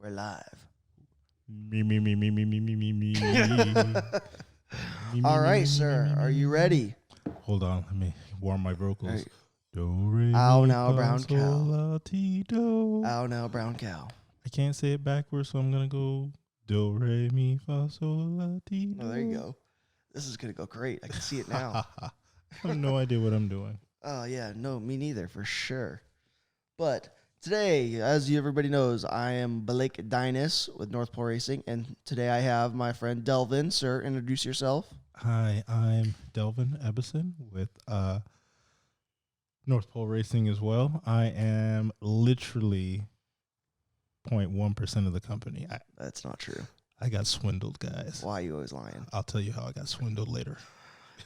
We're live. Me. All right, sir. Are you ready? Hold on, let me warm my vocals. Right. Do re Ow, mi now, fa brown sol cow. la ti do. Ow, now, brown cow. I can't say it backwards, so I'm gonna go do re mi fa sol la ti do. Oh, there you go. This is going to go great. I can see it now. I have no idea what I'm doing. Oh, yeah. No, me neither, for sure. But today, as everybody knows, I am Blake Dinas with North Pole Racing. And today I have my friend Delvin. Sir, introduce yourself. Hi, I'm Delvin Ebbison with North Pole Racing as well. I am literally 0.1% of the company. That's not true. I got swindled, guys. Why are you always lying? I'll tell you how I got swindled later.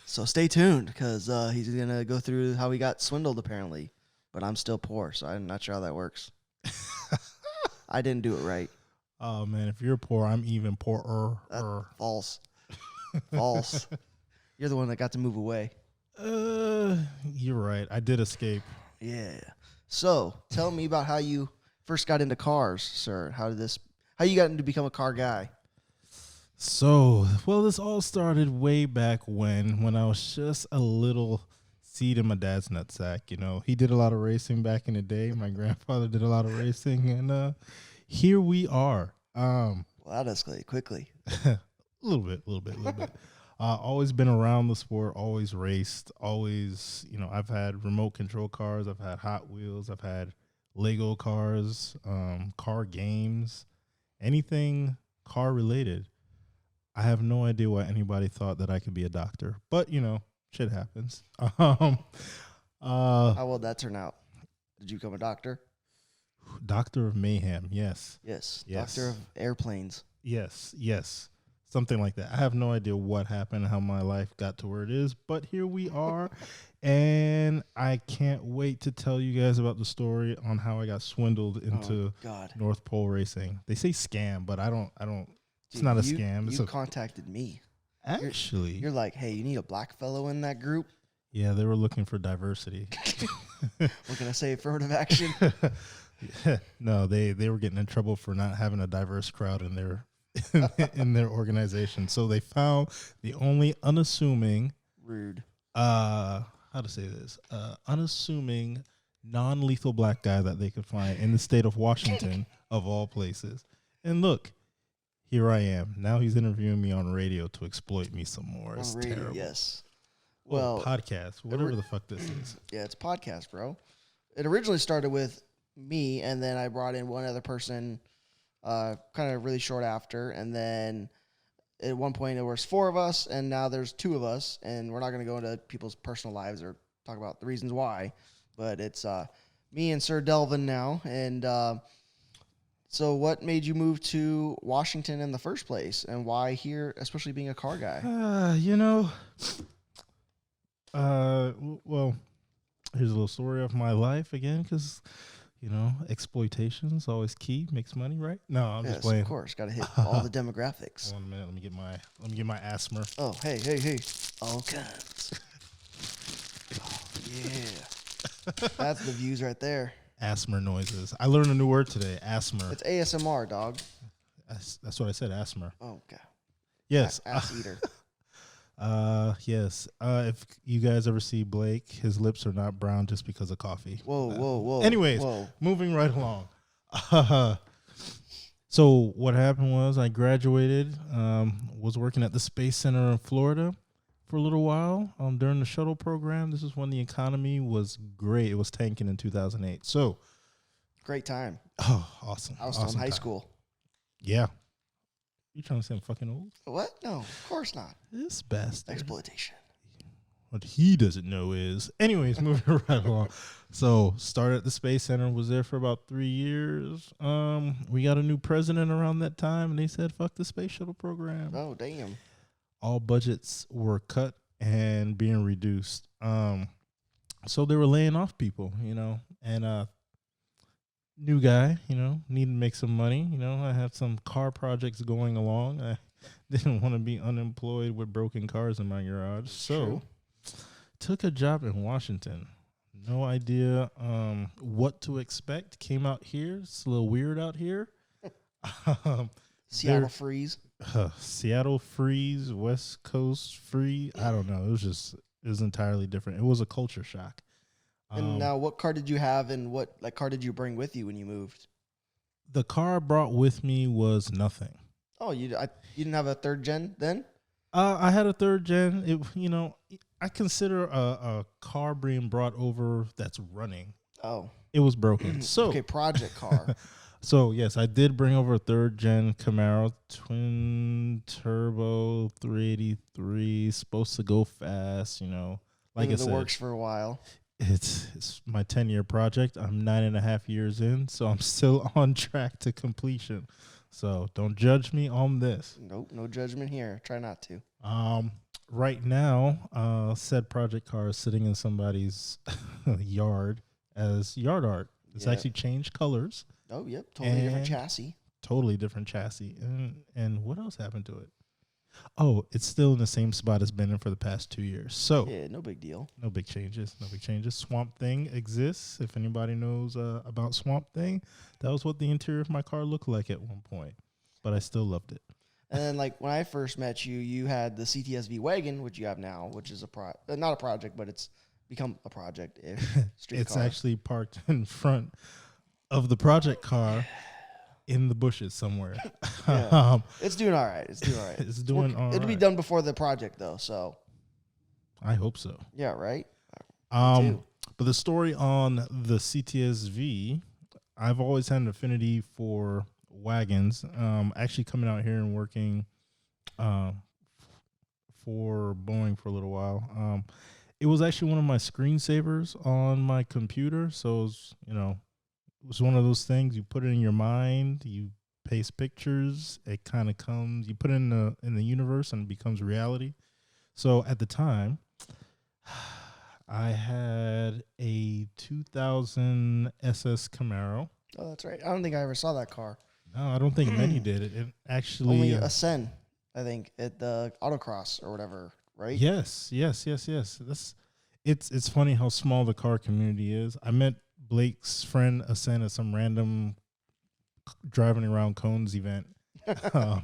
So stay tuned because he's going to go through how he got swindled, apparently. But I'm still poor, so I'm not sure how that works. I didn't do it right. Oh, man, if you're poor, I'm even poorer. False. False. You're the one that got to move away. You're right. I did escape. Yeah. So tell me about how you first got into cars, sir. How you got into become a car guy? So, well, this all started way back when I was just a little seed in my dad's nutsack. You know, he did a lot of racing back in the day. My grandfather did a lot of racing, and here we are. Well, that escalated quickly. A little bit. Always been around the sport, always raced, always, I've had remote control cars, I've had Hot Wheels, I've had Lego cars, car games, anything car related. I have no idea why anybody thought that I could be a doctor, but shit happens. How will that turn out? Did you become a doctor? Doctor of Mayhem, yes. Yes. Doctor of airplanes. Yes. Something like that. I have no idea what happened, how my life got to where it is, but here we are. And I can't wait to tell you guys about the story on how I got swindled into North Pole Racing. They say scam, but I don't. It's not a scam. You contacted me. Actually, you're like, hey, you need a black fellow in that group? Yeah, they were looking for diversity. What can I say? Affirmative action? No, they were getting in trouble for not having a diverse crowd in their in their organization. So they found the only unassuming, rude, how to say this, unassuming, non-lethal black guy that they could find in the state of Washington, of all places. And look, here I am. Now he's interviewing me on radio to exploit me some more. It's radio, terrible. Yes. Well, podcast, whatever the fuck this is. Yeah, it's podcast, bro. It originally started with me, and then I brought in one other person kind of really short after, and then at one point there was 4 of us, and now there's 2 of us, and we're not going to go into people's personal lives or talk about the reasons why, but it's me and Sir Delvin now, and so what made you move to Washington in the first place, and why here, especially being a car guy? Well, here's a little story of my life again, because exploitation is always key. Makes money, right? No, I'm just playing. Of course, got to hit all the demographics. Hold on a minute. Let me get my asthma. Oh, hey, all kinds. Oh, yeah, that's the views right there. Asthma noises. I learned a new word today. Asthma. It's ASMR, dog. That's what I said. Asthma. Oh, God. Yes. Ass eater. Yes. If you guys ever see Blake, his lips are not brown just because of coffee. Whoa. Anyways, moving right along. So what happened was I graduated, was working at the Space Center in Florida for a little while during the shuttle program. This is when the economy was great. It was tanking in 2008. So great time. Oh, awesome. I was awesome still in high time. school. Yeah. You trying to say I'm fucking old? What? No, of course not. This bastard. Exploitation. What he doesn't know is, anyways, moving right along. So started at the Space Center, was there for about 3 years. We got a new president around that time, and they said, fuck the space shuttle program. Oh, damn. All budgets were cut and being reduced. So they were laying off people, and new guy, needed to make some money. I have some car projects going along. I didn't want to be unemployed with broken cars in my garage. So took a job in Washington. No idea what to expect. Came out here. It's a little weird out here. Um, Seattle there- freeze. Seattle freeze, West Coast free. I don't know. It was entirely different. It was a culture shock. And now, what car did you have, and what like car did you bring with you when you moved? The car I brought with me was nothing. Oh, you didn't have a third gen then? I had a third gen. I consider a car being brought over that's running. Oh, It was broken. So okay, project car. So yes, I did bring over a third gen Camaro, twin turbo, 383, supposed to go fast. Like Been I in the said, works for a while. it's my 10-year project. I'm 9.5 years in, so I'm still on track to completion. So don't judge me on this. Nope, no judgment here. Try not to. Right now, said project car is sitting in somebody's yard as yard art. It's Yeah. actually changed colors. Oh, yep, totally different And- chassis. Totally different chassis. And what else happened to it? Oh, it's still in the same spot it's been in for the past 2 years. So Yeah, no big deal. no big changes. No big changes. Swamp Thing exists. If anybody knows about Swamp Thing, that was what the interior of my car looked like at one point. But I still loved it. And then, like when I first met you, you had the CTSV wagon, which you have now, which is not a project, but it's become a project. It's actually parked in front of the project car in the bushes somewhere. Yeah. It's doing all right. It's doing all right. It's doing all It'll be right. done before the project, though. So I hope so. yeah, right. Um, but the story on the CTSV, I've always had an affinity for wagons. Actually coming out here and working for Boeing for a little while. It was actually one of my screensavers on my computer. So it was one of those things you put it in your mind, you paste pictures, it kind of comes, you put it in the universe and it becomes reality. So at the time, I had a 2000 SS Camaro. Oh, that's right. I don't think I ever saw that car. No, I don't think many did. It actually Only a Sen, I think, at the autocross or whatever, right? Yes. It's funny how small the car community is. I met Blake's friend Asen at some random driving around cones event that I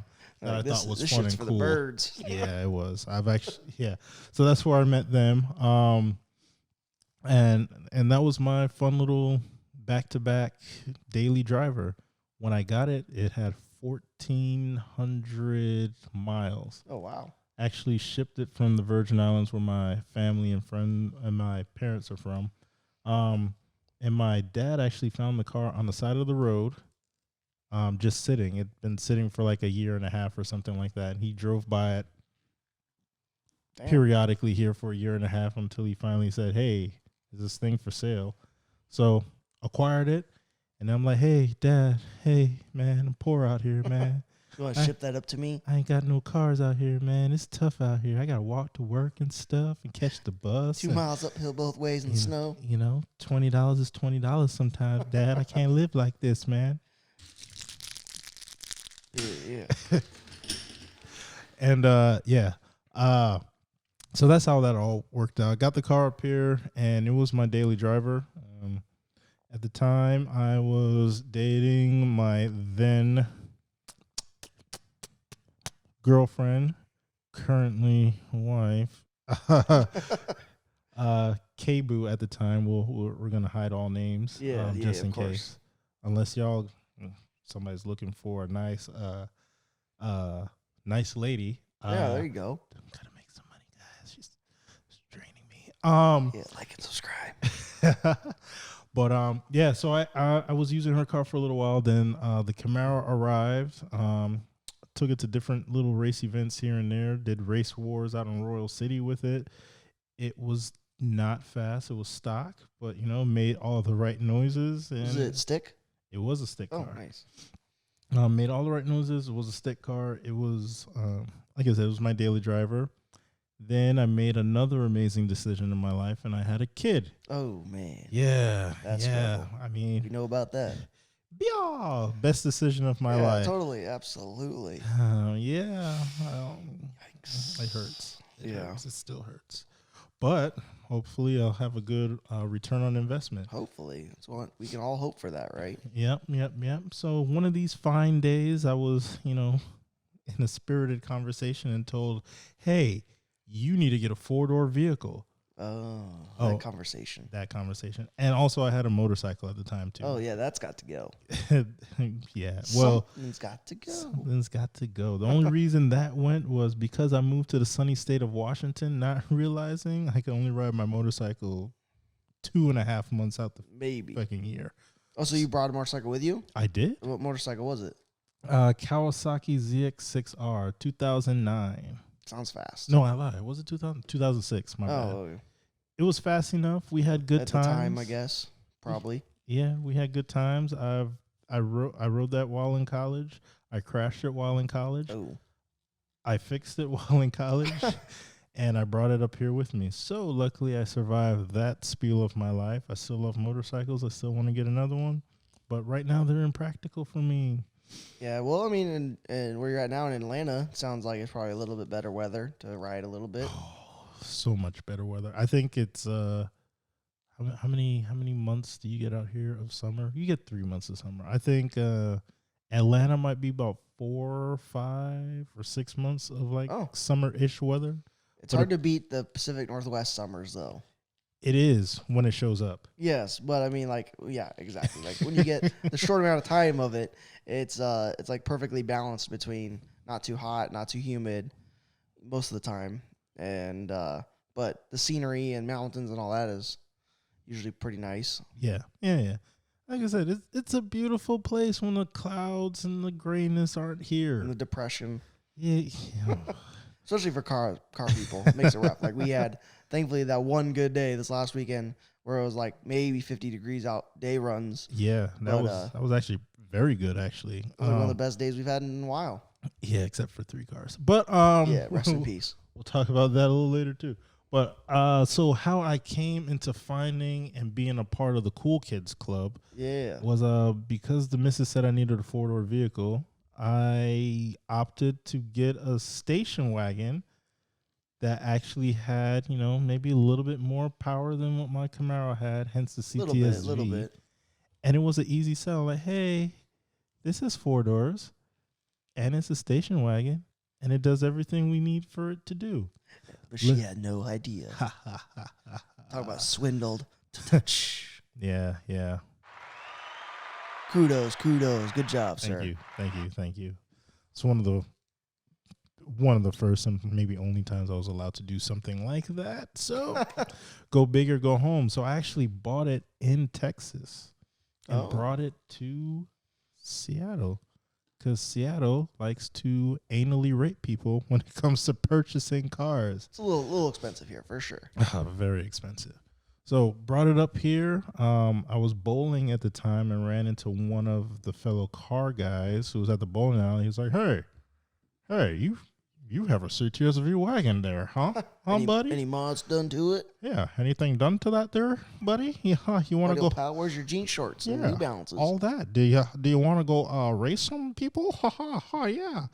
thought was this fun shit's and for cool. the birds. Yeah, it was. So that's where I met them. And that was my fun little back-to-back daily driver. When I got it, it had 1,400 miles. Oh wow. Actually shipped it from the Virgin Islands where my family and my parents are from. And my dad actually found the car on the side of the road, just sitting. It'd been sitting for like a year and a half or something like that. And he drove by it Damn. periodically here for a year and a half until he finally said, "Hey, is this thing for sale?" So acquired it. And I'm like, "Hey, Dad, hey, man, I'm poor out here, man. You want to ship that up to me? I ain't got no cars out here, man. It's tough out here. I got to walk to work and stuff and catch the bus. 2 miles uphill both ways in the snow. $20 is $20 sometimes, Dad. I can't live like this, man." Yeah. And, so that's how that all worked out. I got the car up here, and it was my daily driver. At the time, I was dating my then girlfriend, currently wife, K-Boo at the time. We're going to hide all names just in case. Unless somebody's looking for a nice lady. Yeah, there you go. Gotta make some money, guys. She's draining me. Yeah, like and subscribe. But so I was using her car for a little while. Then the Camaro arrived. Took it to different little race events here and there. Did race wars out in Royal City with it. It was not fast. It was stock, but made all the right noises. And Was it stick? It was a stick car. Oh, nice. Made all the right noises. It was a stick car. It was like I said, it was my daily driver. Then I made another amazing decision in my life, and I had a kid. Oh man. Yeah, That's yeah. trouble. I mean, You know about that? yeah, best decision of my Yeah, life. totally, absolutely. Yeah, Yikes. it hurts. It Yeah. hurts. It still hurts. But hopefully I'll have a good return on investment. Hopefully, that's what we can all hope for that, right? Yep. So one of these fine days, I was, in a spirited conversation and told, "Hey, you need to get a 4-door vehicle." Oh, Oh. that conversation. That conversation, and also I had a motorcycle at the time too. Oh yeah, that's got to go. Yeah. Well, something's got to go. something's got to go. The only reason that went was because I moved to the sunny state of Washington, not realizing I could only ride my motorcycle 2.5 months out the Maybe. fucking year. Oh, so you brought a motorcycle with you? I did. What motorcycle was it? Kawasaki ZX6R 2009. Sounds fast. No, I lied. Was it 2006? My bad. Oh, It was fast enough. We had good at times. the time, I guess. Probably. Yeah, we had good times. I rode that while in college. I crashed it while in college. Oh. I fixed it while in college, and I brought it up here with me. So luckily, I survived that spiel of my life. I still love motorcycles. I still want to get another one, but right now they're impractical for me. Yeah, well, I mean, and where you're at now in Atlanta, sounds like it's probably a little bit better weather to ride a little bit. So much better weather. I think it's how many months do you get out here of summer? You get 3 months of summer. I think Atlanta might be about 4, 5, or 6 months of like summer-ish weather. It's hard to beat the Pacific Northwest summers, though. It is when it shows up. Yes, but I mean, like, yeah, exactly. Like when you get the short amount of time of it, it's like perfectly balanced between not too hot, not too humid, most of the time, and but the scenery and mountains and all that is usually pretty nice. Yeah. Like I said, it's a beautiful place when the clouds and the grayness aren't here. And the depression, Yeah. especially for car people, it makes it rough. Like we had, thankfully, that one good day this last weekend where it was like maybe 50 degrees out day runs. Yeah, that was actually very good. Actually, It was like one of the best days we've had in a while. Yeah, except for 3 cars. But Yeah, rest in peace. We'll talk about that a little later too. But so how I came into finding and being a part of the Cool Kids Club, was because the missus said I needed a 4-door vehicle. I opted to get a station wagon that actually had, maybe a little bit more power than what my Camaro had, hence the CTSV. Little bit. And it was an easy sell. Like, hey, this is 4 doors, and it's a station wagon, and it does everything we need for it to do. But she had no idea. Talk about swindled. Yeah. Kudos. Good job, sir. Thank you. It's one of the first and maybe only times I was allowed to do something like that. So go big or go home. So I actually bought it in Texas and brought it to Seattle, because Seattle likes to anally rape people when it comes to purchasing cars. It's a little expensive here for sure. Very expensive. So brought it up here. I was bowling at the time and ran into one of the fellow car guys who was at the bowling alley. He was like, hey, you have a CTSV wagon there, huh? Buddy? Any mods done to it? Yeah. Anything done to that there, buddy? Yeah. You want to go? Pal, where's your jean shorts and New Balances? All that. Do you want to go race some people? Yeah.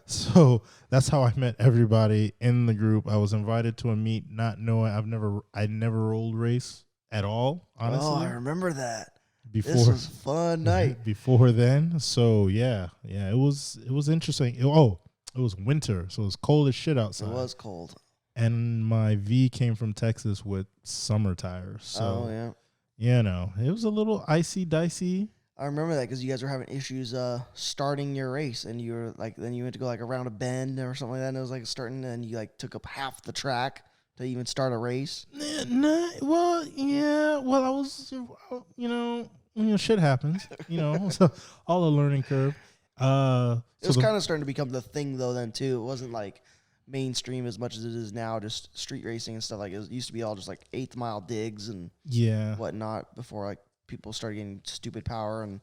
So that's how I met everybody in the group. I was invited to a meet, not knowing I never rolled race at all. Honestly. Oh, I remember that. Before, this was a fun night. Before then, so yeah, it was interesting. It was winter, so it was cold as shit outside. It was cold. And my V came from Texas with summer tires. So, it was a little icy dicey. I remember that because you guys were having issues starting your race, and you were like, then you went to go like around a bend or something like that, and it was like starting, and you like took up half the track to even start a race. Well, I was, shit happens, so all a learning curve. It was kind of starting to become the thing though then too. It wasn't like mainstream as much as it is now, just street racing and stuff. Like it used to be all just like 8th mile digs and whatnot before like people started getting stupid power and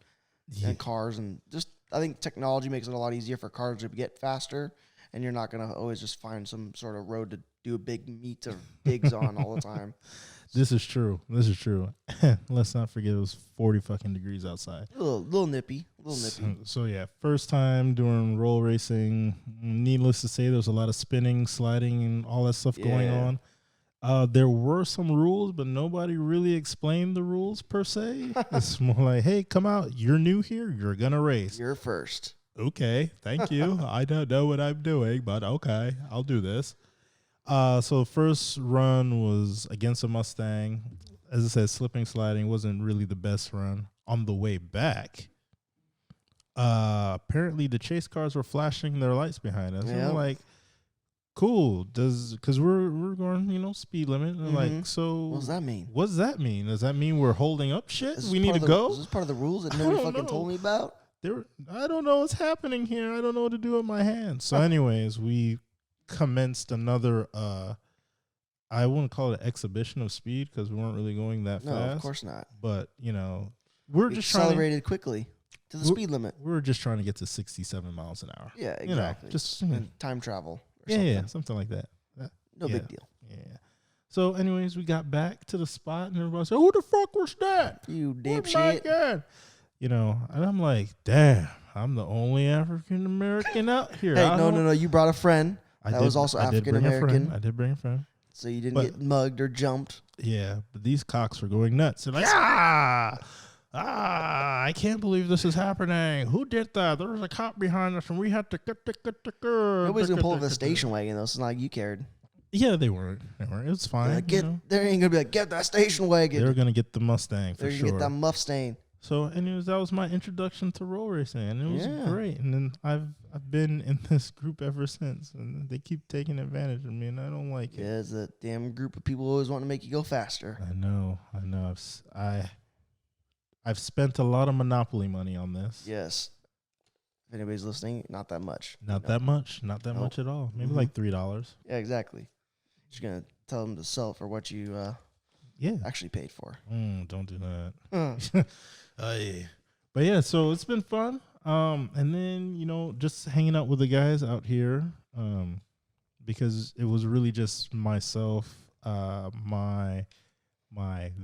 cars, and just I think technology makes it a lot easier for cars to get faster, and you're not going to always just find some sort of road to do a big meet of digs on all the time. This is true. Let's not forget it was 40 fucking degrees outside. A little nippy. So yeah, first time doing roll racing. Needless to say, there was a lot of spinning, sliding, and all that stuff going on. There were some rules, but nobody really explained the rules per se. It's more like, hey, come out. You're new here. You're going to race. You're first. Okay, thank you. I don't know what I'm doing, but okay, I'll do this. So the first run was against a Mustang. As I said, slipping, sliding wasn't really the best run. On the way back, apparently the chase cars were flashing their lights behind us. Yep. And we're like, cool, because we're going, speed limit. And like, so What does that mean? what does that mean? Does that mean we're holding up shit? Is this We need part to of the- go? Is this part of the rules that I nobody don't fucking know. told me about? I don't know what's happening here. I don't know what to do with my hands. So anyways, we commenced another, I wouldn't call it an exhibition of speed because we weren't really going that No, fast. of course not. But, we're We just trying to, accelerated quickly to the speed limit. we were just trying to get to 67 miles an hour. Yeah, You know, exactly. just, And time travel. Or yeah, something. something like that. No yeah. big deal. Yeah. So anyways, we got back to the spot and everybody said, who the fuck was that? You Oh my dipshit. God. And I'm like, damn, I'm the only African American out here. Hey, I no. don't- You brought a friend, That was also I did bring a friend. African-American. I did bring a friend. so you didn't But- get mugged or jumped. Yeah, but these cocks were going nuts. They're like, I can't believe this is happening. Who did that? There was a cop behind us, and we had to Nobody's gonna pull up the station wagon though. So it's not like you cared. Yeah, they weren't. It was fine. Like, you know. They ain't gonna be like, get that station They wagon. were gonna get the Mustang for They're gonna sure. get that Mustang. So, anyways, that was my introduction to roll racing, and it was Yeah. great. And then I've been in this group ever since, and they keep taking advantage of me, and I don't like it. Yeah, it's a damn group of people always want to make you go faster. I know. I've spent a lot of Monopoly money on this. Yes. If anybody's listening, not that much. Not that much. Not that Nope. much at all. Maybe Mhm. like $3. Yeah, exactly. Just gonna tell them to sell it for what you Yeah. actually paid for. Don't do that. Uh, Yeah. But yeah, so it's been fun. And then, just hanging out with the guys out here. Because it was really just myself, my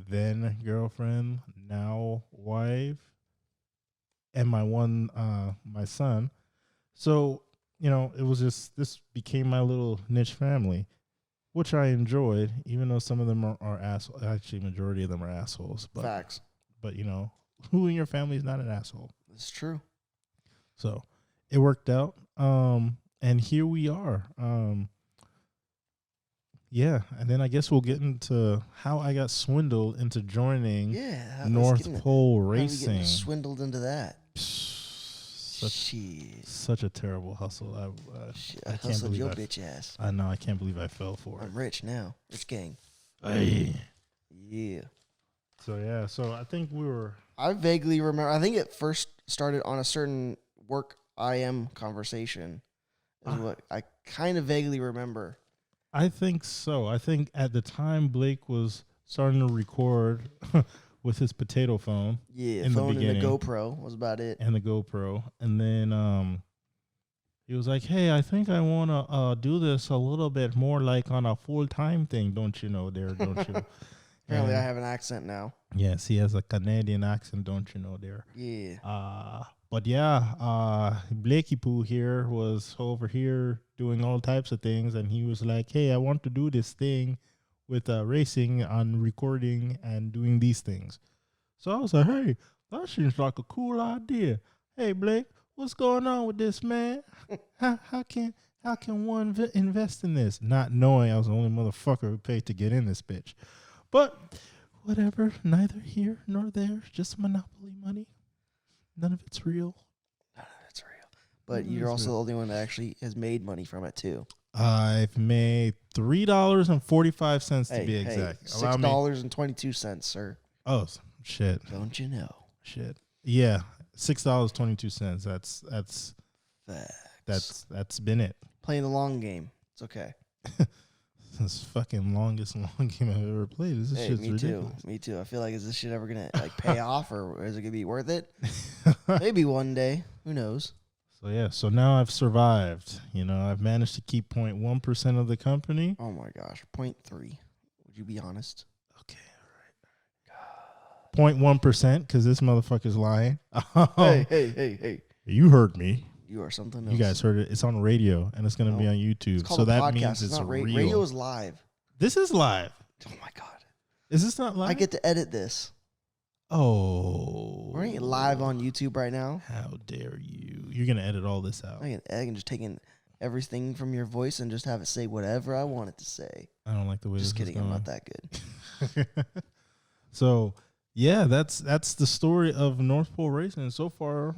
then girlfriend, now wife, and my son. So, it was just, this became my little niche family, which I enjoyed, even though some of them are assholes. Actually, majority of them are assholes. facts. But who in your family is not an asshole? It's true. So it worked out. And here we are. Yeah. And then I guess we'll get into how I got swindled into joining Yeah. North Pole How we Racing. getting swindled into that? Such Shit. a terrible hustle. Shit. I I can't hustled believe your I- bitch ass. I know. I can't believe I fell for it. I'm rich now. Rich gang. Ay. Yeah. So yeah. So I think we were. I vaguely remember. I think it first started on a certain work IM conversation. Is what I kind of vaguely remember. I think so. I think at the time Blake was starting to record with his potato phone Yeah, In the phone and the beginning. GoPro was about it. and the GoPro, and then he was like, "Hey, I think I want to do this a little bit more like on a full-time thing, don't you know? There, don't you?" Apparently, I And- have an accent now. Yes, he has a Canadian accent, don't you know? There. Yeah. But yeah, Blakey Poo here was over here doing all types of things, and he was like, "Hey, I want to do this thing with racing on recording and doing these things." So I was like, "Hey, that seems like a cool idea. Hey, Blake, what's going on with this, man? How can one invest in this?" Not knowing I was the only motherfucker who paid to get in this bitch. But whatever, neither here nor there, just Monopoly money. None of it's real. That's real. But Yeah, you're that's also real. the only one that actually has made money from it too. I've made $3.45 to be exact. Allow me- $6.22, sir. Oh shit, Don't you know? shit. Yeah, $6.22. Facts. That's been it. Playing the long game. It's okay. This fucking longest long game I've ever played. This Hey, shit's me ridiculous. too. Me too. I feel like, is this shit ever gonna pay off, or is it gonna be worth it? Maybe one day. Who knows? So yeah, so now I've survived. I've managed to keep 0.1% of the company. Oh my gosh. 0.3. Would you be honest? Okay, all right. 0.1% because this motherfucker's lying. Hey. You heard me. You are something else. You guys heard it. It's on radio and it's going to be No. on YouTube. It's called So a that podcast. means it's not real. radio is live. This is live. Oh my God. Is this not live? I get to edit this. Oh. We're ain't live on YouTube right now. How dare you? You're going to edit all this out. I can just take in everything from your voice and just have it say whatever I want it to say. I don't like the way Just this kidding, is I'm going. not that good. So, yeah, that's the story of North Pole Racing. So far,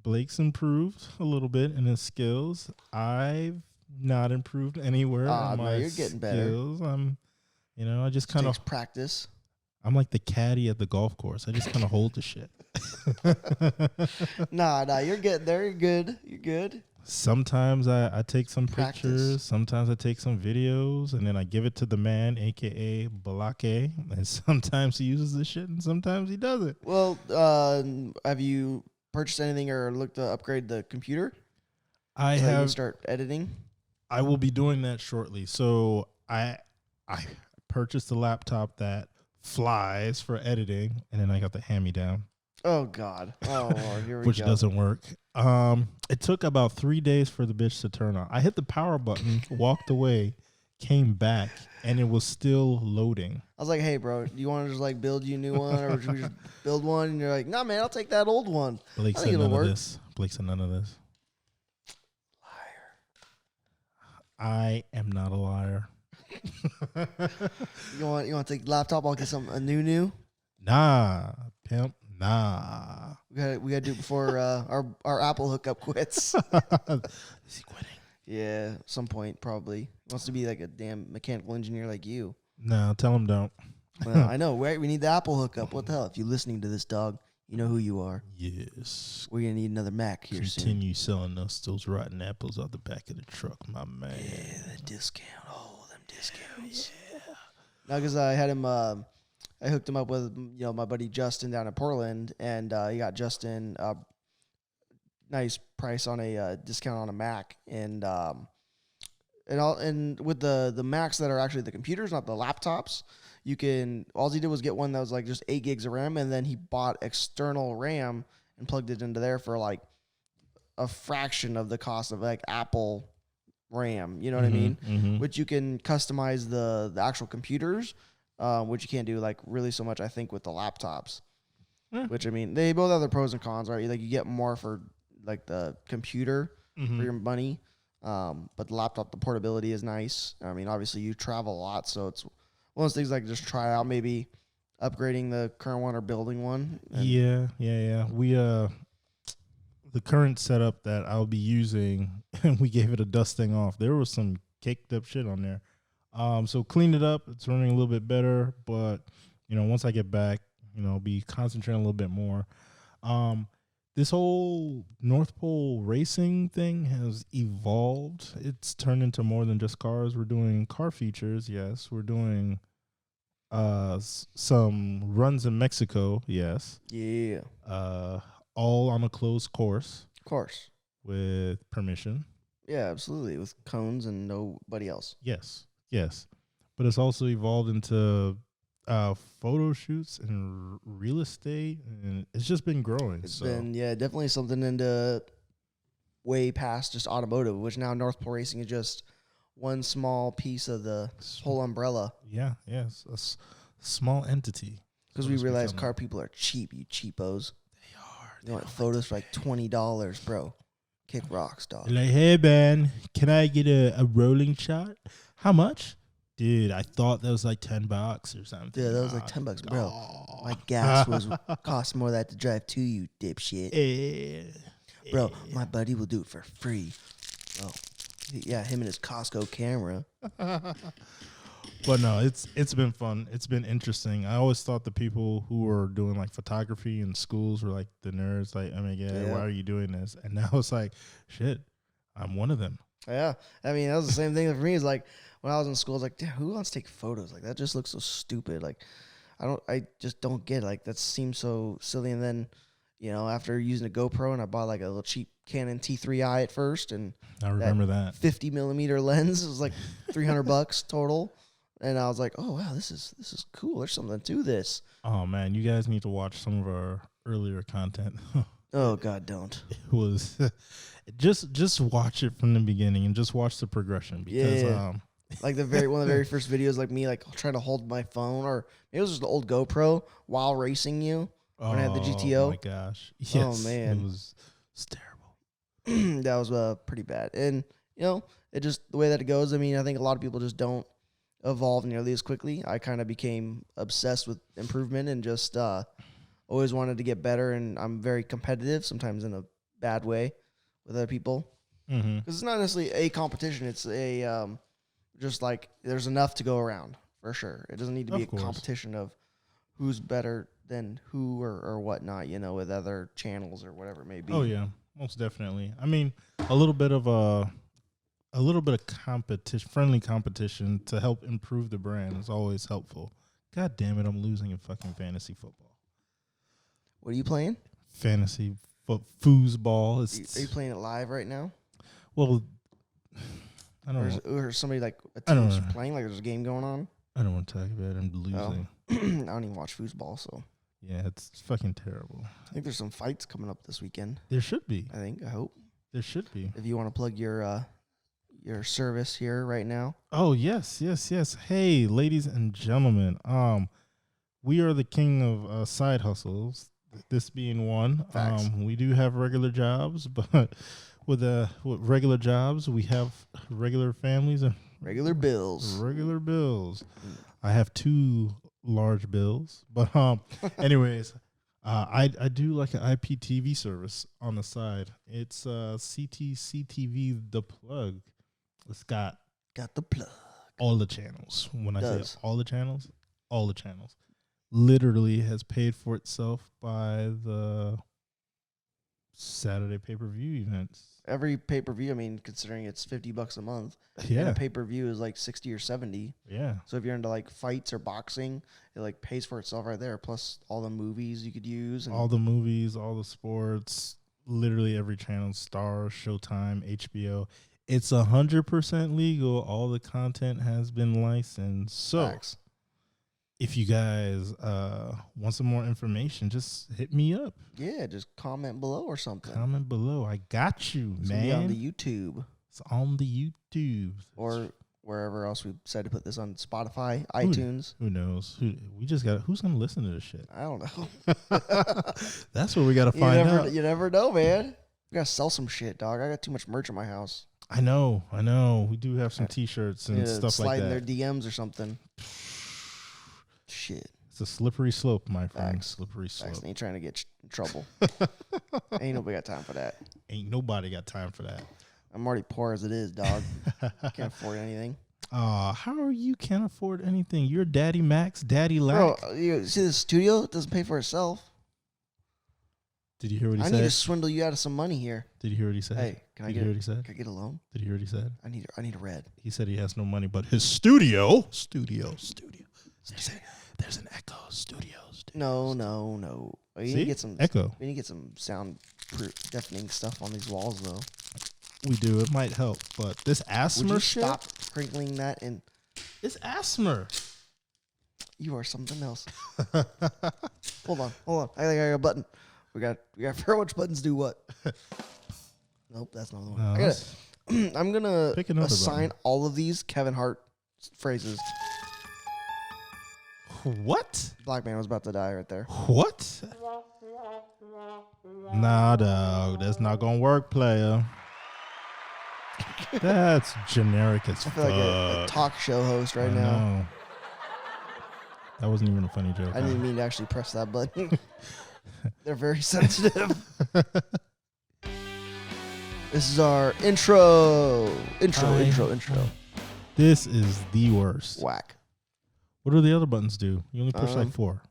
Blake's improved a little bit in his skills. I've not improved anywhere in No, my you're getting better. skills. I just kind of, Takes practice. I'm like the caddy at the golf course. I just kind of hold the shit. Nah, you're getting there. You're good. You're good. Sometimes I take some Practice. pictures. Sometimes I take some videos, and then I give it to the man, a.k.a. Balake. And sometimes he uses this shit, and sometimes he doesn't. Well, have you purchased anything or looked to upgrade the computer? I So you can have. start editing. I will be doing that shortly. So I purchased a laptop that flies for editing, and then I got the hand-me-down, Oh God. Oh Lord, here we which go. doesn't work. It took about 3 days for the bitch to turn on. I hit the power button, walked away, came back, and it was still loading. I was like, hey, bro, do you want to just like build you a new one, or should we just build one? And you're like, nah, man, I'll take that old one. Blake I said think it'll none of work. this. Blake said none of this. Liar. I am not a liar. You want to take the laptop? I'll get a new. Nah, pimp. Nah. We gotta do it before our Apple hookup quits. Is he quitting? Yeah, at some point probably. Wants to be like a damn mechanical engineer like you. No, tell him don't. Well, I know, right? We need the Apple hookup. What the hell? If you're listening to this, dog, you know who you are. Yes. We're gonna need another Mac here soon. Continue selling us those rotten apples out the back of the truck, my man. Yeah, the discount. Oh, them discounts. Yeah. No, because I had him. I hooked him up with my buddy Justin down in Portland, and he got Justin a nice price on a discount on a Mac, and with the Macs that are actually the computers, not the laptops. All he did was get one that was like just 8 gigs of RAM, and then he bought external RAM and plugged it into there for like a fraction of the cost of like Apple RAM. You know what I mean? Mm-hmm. Which you can customize the actual computers, which you can't do like really so much, I think, with the laptops. Yeah. Which, I mean, they both have their pros and cons, right? Like you get more for like the computer for your money. But the laptop, the portability is nice. I mean, obviously you travel a lot, so it's one of those things like just try out maybe upgrading the current one or building one. Yeah. We the current setup that I'll be using, we gave it a dusting off. There was some caked up shit on there. So cleaned it up. It's running a little bit better, but once I get back, I'll be concentrating a little bit more. This whole North Pole racing thing has evolved. It's turned into more than just cars. We're doing car features, yes. We're doing some runs in Mexico, yes. Yeah. All on a closed course Of course. with permission. Yeah, absolutely. With cones and nobody else. Yes. But it's also evolved into photo shoots and real estate, and it's just been growing. It's been, definitely something into way past just automotive, which now North Pole Racing is just one small piece of the whole umbrella. It's a small entity. Because so we to speak, realize on car people are cheap, you cheapos. They are. You want photos for like $20, bro. Kick rocks, dog. Like, hey, man, can I get a rolling shot? How much? Dude, I thought that was like $10 or something. Yeah, that was like $10, bro. My gas cost more than that to drive to you, dipshit. Bro, my buddy will do it for free. Oh, yeah, him and his Costco camera. But no, it's been fun. It's been interesting. I always thought the people who were doing like photography in schools were like the nerds. Like, oh my God, why are you doing this? And now it's like, shit, I'm one of them. Yeah, I mean, that was the same thing for me. It's like when I was in school, I was like, damn, who wants to take photos? Like that just looks so stupid. Like I just don't get it. Like that seems so silly. And then, after using a GoPro, and I bought like a little cheap Canon T3i at first, and I remember that 50 millimeter lens. It was like $300 total. And I was like, oh wow, this is cool. There's something to this. Oh man, you guys need to watch some of our earlier content. Oh God, don't. It was just watch it from the beginning and just watch the progression, because Yeah. Like one of the very first videos, like me like trying to hold my phone, or maybe it was just an old GoPro while racing you when I had the GTO. Oh my gosh! Yes, man. it was terrible. That was pretty bad. And it just the way that it goes. I mean, I think a lot of people just don't evolve nearly as quickly. I kind of became obsessed with improvement and just always wanted to get better. And I'm very competitive, sometimes in a bad way, with other people. Mm-hmm. Because it's not necessarily a competition. It's a just like there's enough to go around for sure. It doesn't need to be a competition of who's better than who or whatnot, with other channels or whatever it may be. Oh yeah, most definitely. I mean, a little bit of competition, friendly competition to help improve the brand is always helpful. God damn it, I'm losing in fucking fantasy football. What are you playing? Fantasy foosball. Are you playing it live right now? Well, I don't know. Or somebody like a team's playing, like there's a game going on? I don't want to talk about it. I'm losing. I don't even watch foosball, so. Yeah, it's fucking terrible. I think there's some fights coming up this weekend. There should be. I hope. There should be. If you want to plug your service here right now. Oh, yes. Hey, ladies and gentlemen. We are the king of side hustles, this being one. Facts. We do have regular jobs, but with regular jobs, we have regular families and regular bills. I have 2 large bills, but anyways, I do like an IPTV service on the side. It's CTCTV The Plug. It's got the plug. All the channels. When I say all the channels, literally has paid for itself by the Saturday pay-per-view events. Every pay-per-view, I mean, considering it's $50 a month, yeah, and a pay-per-view is like 60 or 70. Yeah. So if you're into like fights or boxing, it like pays for itself right there. Plus all the movies you could use. And all the movies, all the sports, literally every channel, Star, Showtime, HBO. It's 100% legal. All the content has been licensed. So Facts. If you guys want some more information, just hit me up. Yeah, just comment below or something. Comment below. I got you, it's man. on the YouTube. It's on the YouTube. Or wherever else we decided to put this on Spotify, iTunes. Who knows? Who's going to listen to this shit? I don't know. That's what we got to find out. You never know, man. We got to sell some shit, dog. I got too much merch in my house. I know. We do have some T-shirts and stuff like that. Slide in their DMs or something. Shit. It's a slippery slope, my friend. Facts. Slippery slope. Facts. Ain't trying to get in trouble. Ain't nobody got time for that. Ain't nobody got time for that. I'm already poor as it is, dog. Can't afford anything. How are you can't afford anything? You're Daddy Max, Daddy Lack. Bro, you see the studio? It doesn't pay for itself. Did you hear what he said? I need to swindle you out of some money here. Did you hear what he said? Hey, can I get a loan? Did you hear what he said? I need a red. He said he has no money, but his studio. There's an echo studio. No. You need to get some echo. We need to get some soundproof, deafening stuff on these walls, though. We do. It might help, but this asthma Would you shit. Stop sprinkling that in. It's asthma. You are something else. Hold on. I think I got a button. We got to figure out which buttons do what. Nope, that's not the one. No, I'm gonna assign button. all of these Kevin Hart phrases. What? Black man was about to die right there. What? Nah, dog. That's not gonna work, player. That's generic as I feel fuck. like a talk show host right now. Know. That wasn't even a funny joke. I didn't mean to actually press that button. They're very sensitive. This is our intro. This is the worst. Whack. What do the other buttons do? You only push like 4.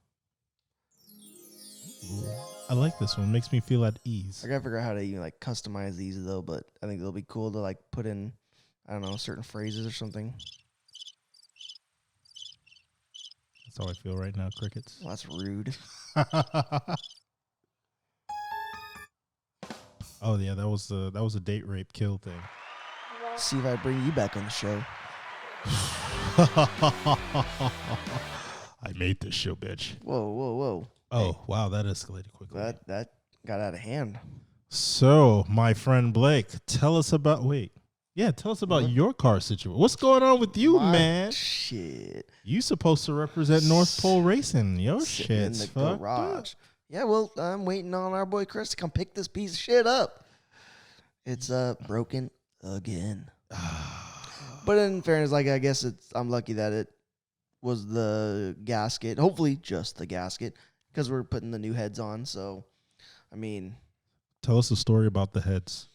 I like this one. Makes me feel at ease. I gotta figure out how to even like customize these though, but I think they'll be cool to like put in, I don't know, certain phrases or something. That's how I feel right now, crickets. Well, that's rude. Oh yeah, that was a date rape kill thing. See if I bring you back on the show. I made this show, bitch. Whoa. Oh, hey. Wow, that escalated quickly. That got out of hand. So, my friend Blake, tell us about... Wait. Yeah, tell us about What? your car situation. What's going on with you, My man? Shit. You supposed to represent North Pole Racing. Your Sitting in shit's the fucked garage. up. Yeah, well, I'm waiting on our boy Chris to come pick this piece of shit up. It's broken again. But in fairness, like I guess I'm lucky that it was the gasket. Hopefully, just the gasket, because we're putting the new heads on. So, I mean, Tell us a story about the heads.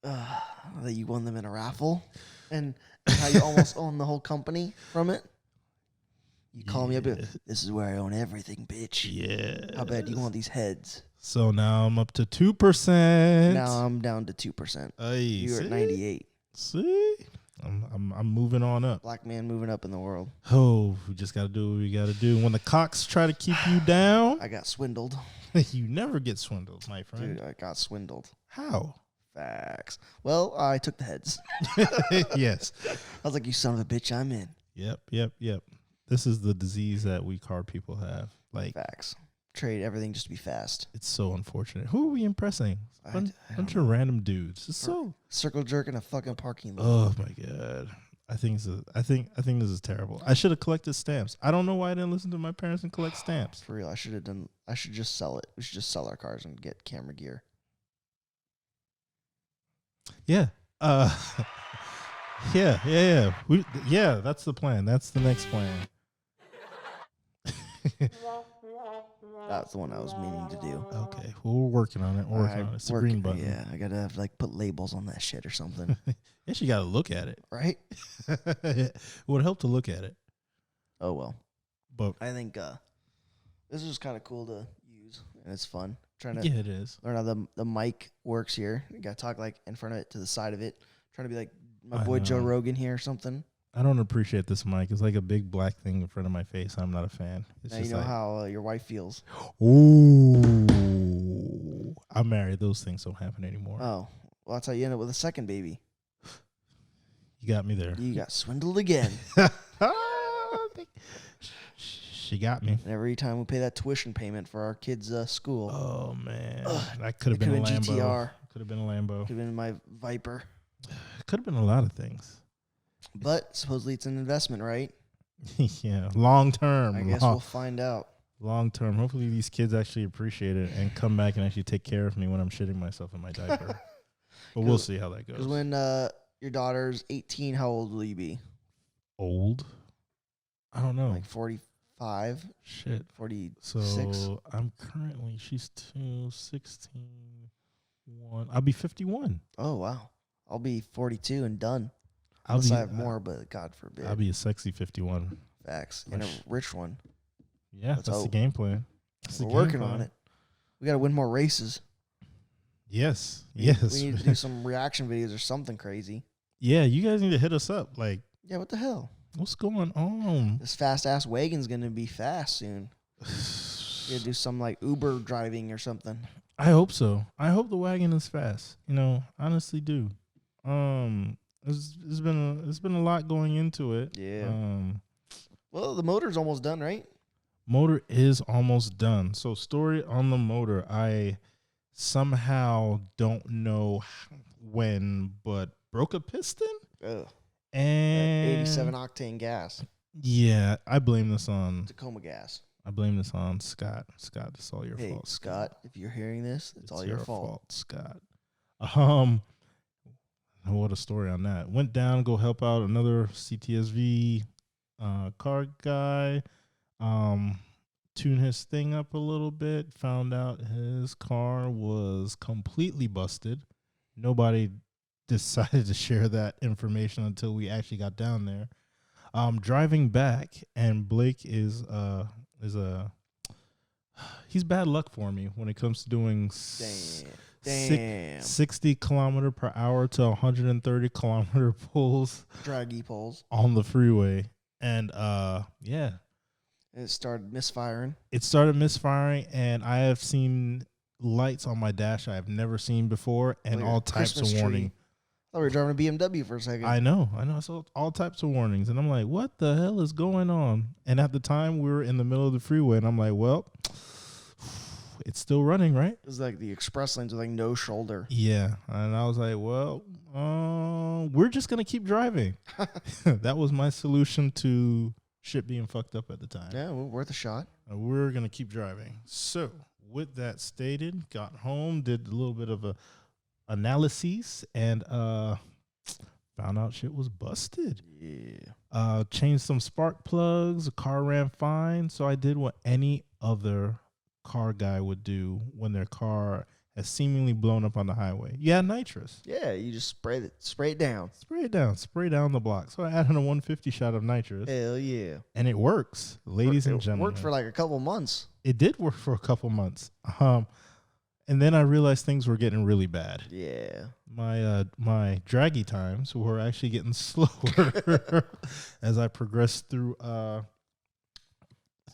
that you won them in a raffle, and how you almost own the whole company from it. You call me up. This is where I own everything, bitch. Yeah. How bad do you want these heads? So now I'm up to 2%. Now I'm down to 2%. You're at 98. See? I'm moving on up. Black man moving up in the world. Oh, we just got to do what we got to do. When the cocks try to keep you down, I got swindled. you never get swindled, my friend. Dude, I got swindled. How? Facts. Well, I took the heads. Yes. I was like, you son of a bitch, I'm in. Yep. This is the disease that we car people have. Like, Facts. Trade everything just to be fast. it's so unfortunate. Who are we impressing? I Bunch don't of random dudes. It's so. Circle jerk in a fucking parking lot. Oh my god. I think this is terrible. I should have collected stamps. I don't know why I didn't listen to my parents and collect stamps. For real, I should just sell it. We should just sell our cars and get camera gear. Yeah. Yeah. That's the plan. That's the next plan. That's the one I was meaning to do. Okay. Well, we're working on it. We're working on it. It's a green button. Yeah, I gotta have, like put labels on that shit or something, Yes, you got to look at it. right? It would help to look at it. Oh well. But I think this is just kind of cool to use, and it's fun. Trying to yeah, it is. learn how the mic works here. You gotta talk like in front of it to the side of it. Trying to be like my I boy Joe know. Rogan here or something. I don't appreciate this mic. It's like a big black thing in front of my face. I'm not a fan. It's Now just you know like, how your wife feels. ooh, I'm married. Those things don't happen anymore. Oh, well, that's how you end up with a second baby. You got me there. You got swindled again. She got me. And every time we pay that tuition payment for our kids' school, Oh man, Ugh, that could have it been a could've been Lambo. GTR. Could have been a Lambo. could have been my Viper. Could have been a lot of things. But supposedly it's an investment, right? Yeah, long term. I guess we'll find out. Long term. Hopefully these kids actually appreciate it and come back and actually take care of me when I'm shitting myself in my diaper. But we'll see how that goes. Because when your daughter's 18, how old will you be? Old? I don't know. Like 45, Shit. 46? So I'm currently, she's 16, 1. I'll be 51. Oh, wow. I'll be 42 and done. I'll Unless be, I have more, but God forbid. I'll be a sexy 51. Facts. And a rich one. Yeah, Let's that's the hope. game plan. That's the We're game working on plan. it. We got to win more races. Yes. We Yes. need to do some reaction videos or something crazy. Yeah, you guys need to hit us up. Like, Yeah, what the hell? what's going on? This fast-ass wagon's going to be fast soon. We got to do some, like, Uber driving or something. I hope so. I hope the wagon is fast. You know, honestly do. It's been a lot going into it. Yeah. Well, the motor's almost done, right? Motor is almost done. So story on the motor, I somehow don't know when, but broke a piston Ugh. and 87 octane gas. Yeah, I blame this on Tacoma gas. Scott. Scott, it's all your Hey, fault. Scott, if you're hearing this, it's all your fault. Scott. What a story on that. Went down, go help out another CTSV car guy. Tune his thing up a little bit. Found out his car was completely busted. Nobody decided to share that information until we actually got down there. Driving back, and Blake is he's bad luck for me when it comes to doing Damn. 60 kilometer per hour to 130 kilometer pulls Draggy poles. on the freeway. And yeah, It started misfiring. it started misfiring, and I have seen lights on my dash I have never seen before, and Like a all types Christmas of tree. warning. I thought we were driving a BMW for a second. I know. I saw all types of warnings, and I'm like, what the hell is going on? And at the time, we were in the middle of the freeway, and I'm like, well, it's still running, right? It was like the express lanes with like no shoulder. Yeah. And I was like, well, we're just going to keep driving. That was my solution to shit being fucked up at the time. Yeah, well, worth a shot. We're going to keep driving. So with that stated, got home, did a little bit of a analysis, and found out shit was busted. Yeah. Changed some spark plugs. The car ran fine. So I did what any other car guy would do when their car has seemingly blown up on the highway. Yeah, nitrous. Yeah, you just spray it down. Spray down the block. So I added a 150 shot of nitrous. Hell yeah. And it works, ladies and gentlemen. It worked for like a couple months. It did work for a couple months. And then I realized things were getting really bad. Yeah. My draggy times were actually getting slower as I progressed through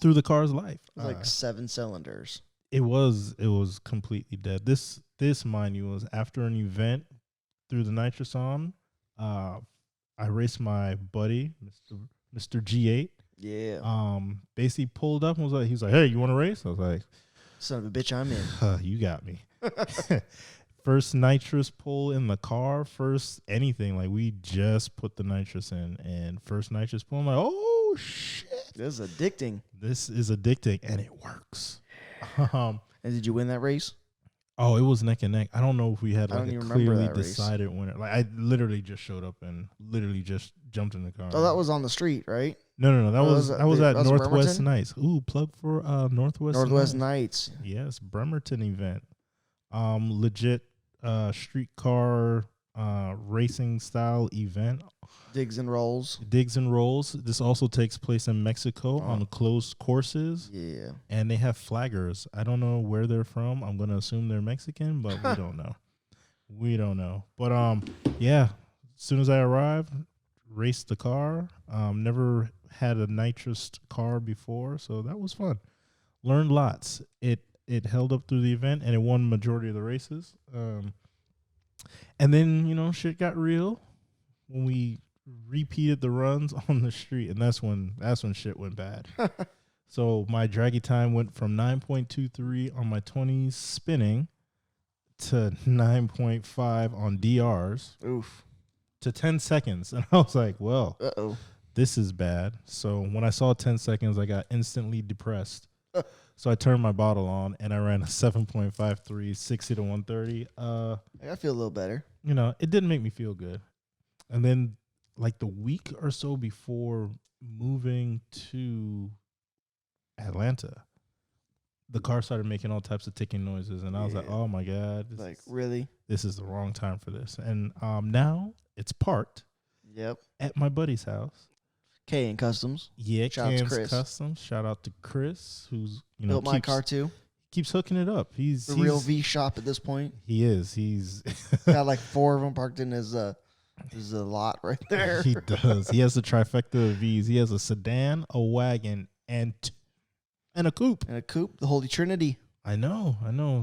the car's life. Like 7 cylinders. It was completely dead. This mind you was after an event through the nitrous on. I raced my buddy, Mr. G8. Yeah. Basically pulled up and was like, he was like, "Hey, you want to race?" I was like, "Son of a bitch, I'm in." You got me. First nitrous pull in the car, first anything. Like, we just put the nitrous in, and first nitrous pull, I'm like, oh shit, this is addicting. This is addicting, and it works. And did you win that race? Oh, it was neck and neck. I don't know if we had like a clearly race. decided winner. Like, I literally just showed up and literally just jumped in the car. Oh, that was on the street, right? No. That was at Northwest Bremerton? Nights. Ooh, plug for Northwest Nights. Yes, Bremerton event. Legit streetcar racing style event. Digs and rolls. This also takes place in Mexico on closed courses. Yeah. And they have flaggers. I don't know where they're from. I'm gonna assume they're Mexican, but we don't know. We don't know. But yeah. As soon as I arrived, raced the car. Never had a nitrous car before, so that was fun. Learned lots. It held up through the event, and it won majority of the races. And then, shit got real when we repeated the runs on the street, and that's when shit went bad. So my draggy time went from 9.23 on my 20s spinning to 9.5 on DRs. Oof. To 10 seconds. And I was like, well, this is bad. So when I saw 10 seconds, I got instantly depressed. So I turned my bottle on and I ran a 7.53, 60 to 130. I feel a little better. It didn't make me feel good. And then like the week or so before moving to Atlanta, the car started making all types of ticking noises. And I was like, oh my God. Really? This is the wrong time for this. And now it's parked. Yep. At my buddy's house. K&N Customs. Yeah, Shout out to Chris. Customs. Shout out to Chris, who's built my car too. Keeps hooking it up. He's the real V shop at this point. He is. He's got like 4 of them parked in his lot right there. He does. He has the trifecta of V's. He has a sedan, a wagon, and a coupe. The Holy Trinity. I know.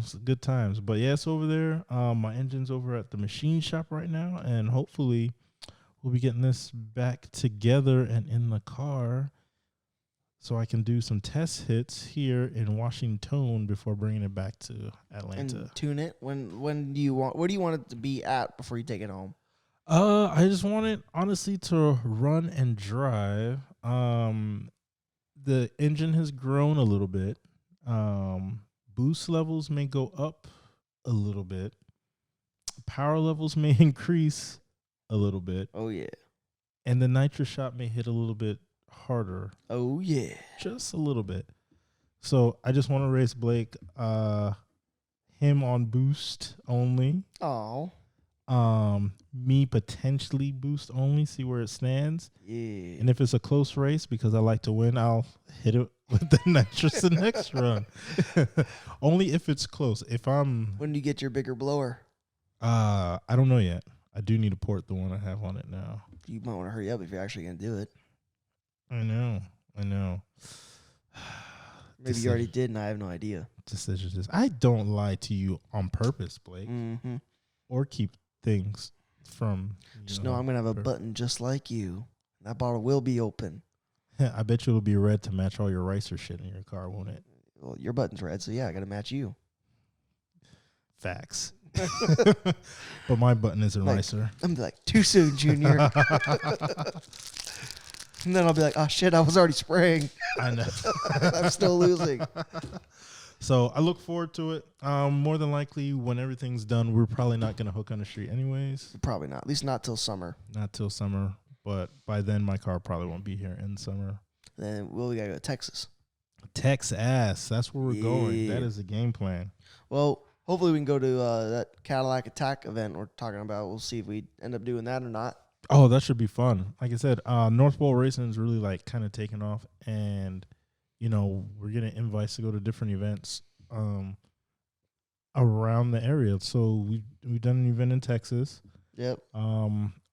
It's good times. But yeah, it's over there. My engine's over at the machine shop right now, and hopefully we'll be getting this back together and in the car so I can do some test hits here in Washington before bringing it back to Atlanta. And tune it. When do you want? Where do you want it to be at before you take it home? I just want it honestly to run and drive. The engine has grown a little bit. Boost levels may go up a little bit. Power levels may increase a little bit. Oh yeah. And the nitrous shot may hit a little bit harder. Oh yeah. Just a little bit. So I just want to race Blake, him on boost only. Oh. Me potentially boost only, see where it stands. Yeah. And if it's a close race, because I like to win, I'll hit it with the nitrous the next run. Only if it's close. When do you get your bigger blower? I don't know yet. I do need to port the one I have on it now. You might want to hurry up if you're actually going to do it. I know. Maybe you already did and I have no idea. Decisions. I don't lie to you on purpose, Blake. Mm-hmm. Or keep things from... Just know I'm going to have a button just like you. That bottle will be open. I bet you it'll be red to match all your Ricer shit in your car, won't it? Well, your button's red, so yeah, I got to match you. Facts. But my button isn't Like, right, sir. I'm like, too soon, Junior. And then I'll be like, oh shit, I was already spraying. I know. I'm still losing. So I look forward to it. More than likely, when everything's done, we're probably not going to hook on the street anyways. Probably not. At least not till summer. Not till summer. But by then, my car probably won't be here in summer. Then we gotta go to Texas. Texas. That's where we're going. That Yeah. is the game plan. Well, hopefully we can go to that Cadillac Attack event we're talking about. We'll see if we end up doing that or not. Oh, that should be fun. Like I said, North Pole Racing is really like kind of taking off, and we're getting invites to go to different events around the area. So we've done an event in Texas. Yep.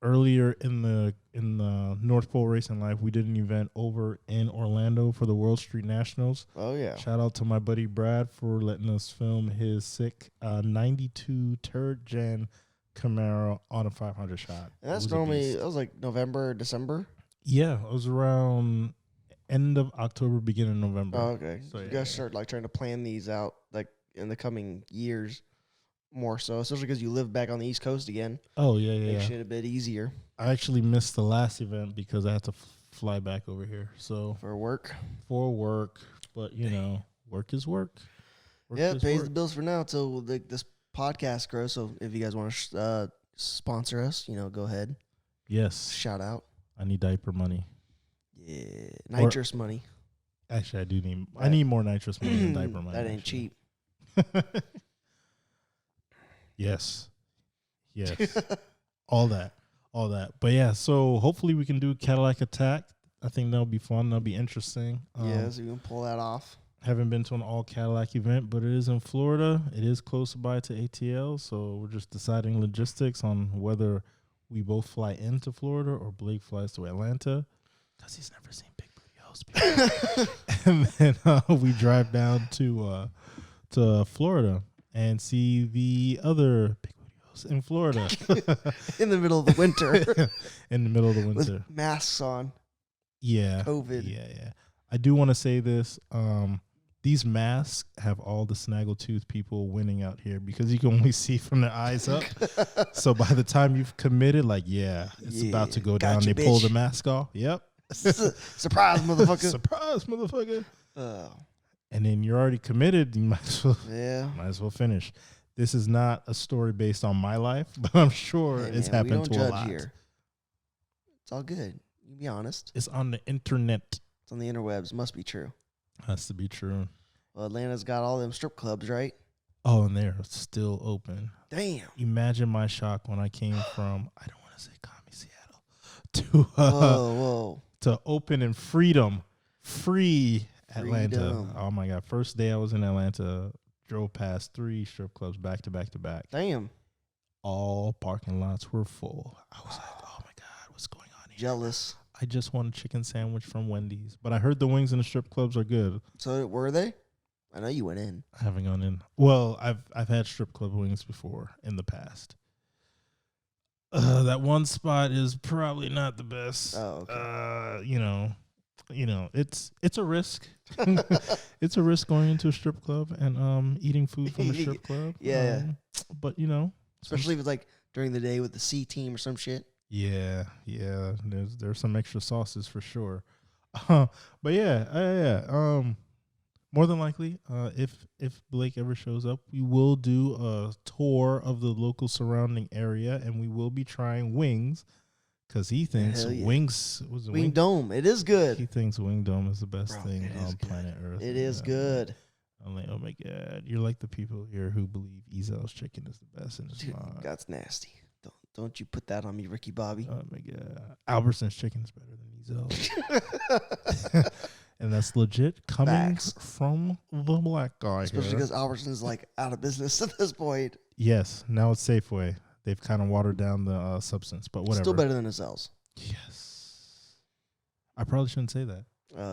Earlier in the North Pole Racing life, we did an event over in Orlando for the World Street Nationals. Oh yeah. Shout out to my buddy Brad for letting us film his sick 92 turret gen Camaro on a 500 shot. And that's normally that was like November, December. Yeah, it was around end of October, beginning of November. Oh, okay. So, You yeah, guys start like trying to plan these out like in the coming years more so, especially because you live back on the East Coast again. Oh yeah, yeah. Makes yeah. shit a bit easier I actually missed the last event because I had to fly back over here. So for work. for work, but work is work. Work Yeah, is it pays work. the bills for now until this podcast grows. So if you guys want to sponsor us, go ahead. Yes, Shout out. I need diaper money. Yeah, nitrous money. Actually, I do need. I need more nitrous money than diaper money. That ain't actually. cheap. Yes. all that. But yeah, so hopefully we can do Cadillac Attack. I think that'll be fun. That'll be interesting. Yeah, so you can pull that off. Haven't been to an all Cadillac event, but it is in Florida. It is close by to ATL, so we're just deciding logistics on whether we both fly into Florida or Blake flies to Atlanta because he's never seen Big Booty House before. And then we drive down to Florida and see the other Big Booty House in Florida In the middle of the winter in the middle of the winter. with masks on. Yeah. COVID. Yeah. I do want to say this. These masks have all the snaggletooth people winning out here because you can only see from their eyes up. So by the time you've committed, it's about to go down. Gotcha, They pull bitch. the mask off. Yep. Surprise, motherfucker. Surprise, motherfucker. Oh, And then you're already committed. You might yeah. as well finish. This is not a story based on my life, but I'm sure Hey, it's man, we happened don't to a judge lot. here. It's all good. You can be honest. It's on the internet. It's on the interwebs. Must be true. Has to be true. Well, Atlanta's got all them strip clubs, right? Oh, and they're still open. Damn. Imagine my shock when I came from, I don't want to say commie Seattle, Whoa. to open in free Atlanta. Freedom. Oh my God. First day I was in Atlanta, drove past 3 strip clubs back to back to back. Damn. All parking lots were full. I was like, oh my God, what's going on here? Jealous. I just want a chicken sandwich from Wendy's. But I heard the wings in the strip clubs are good. So were they? I know you went in. I haven't gone in. Well, I've had strip club wings before in the past. That one spot is probably not the best. Oh, okay. It's a risk. It's a risk going into a strip club and eating food from a strip club. Yeah. But Especially if it's like during the day with the C team or some shit. yeah. There's some extra sauces for sure. But yeah. More than likely, if Blake ever shows up, we will do a tour of the local surrounding area, and we will be trying wings, because he thinks Hell yeah. wings was Wing Dome. It is good. He thinks Wing Dome is the best Bro, thing it is on good. planet Earth. It is good. I'm like, oh my God, you're like the people here who believe Ezel's chicken is the best, and it's Dude, not. that's nasty. Don't you put that on me, Ricky Bobby. Oh my God, Albertson's chicken is better than Ezel's. And that's legit coming Facts. from the black guy. Especially here. because Albertson's like out of business at this point. Yes, now it's Safeway. They've kind of watered down the substance, but whatever. Still better than Azel's. Yes. I probably shouldn't say that.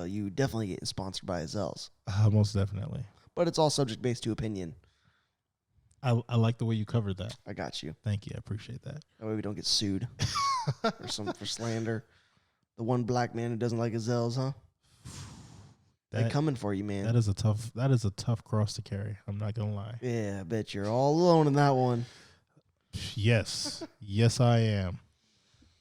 You definitely get sponsored by Azel's. Most definitely. But it's all subject based to opinion. I like the way you covered that. I got you. Thank you. I appreciate that. That way we don't get sued for slander. The one black man who doesn't like Azel's, huh? They're coming for you, man. That is a tough cross to carry. I'm not gonna lie. Yeah, I bet you're all alone in that one. Yes, yes, I am.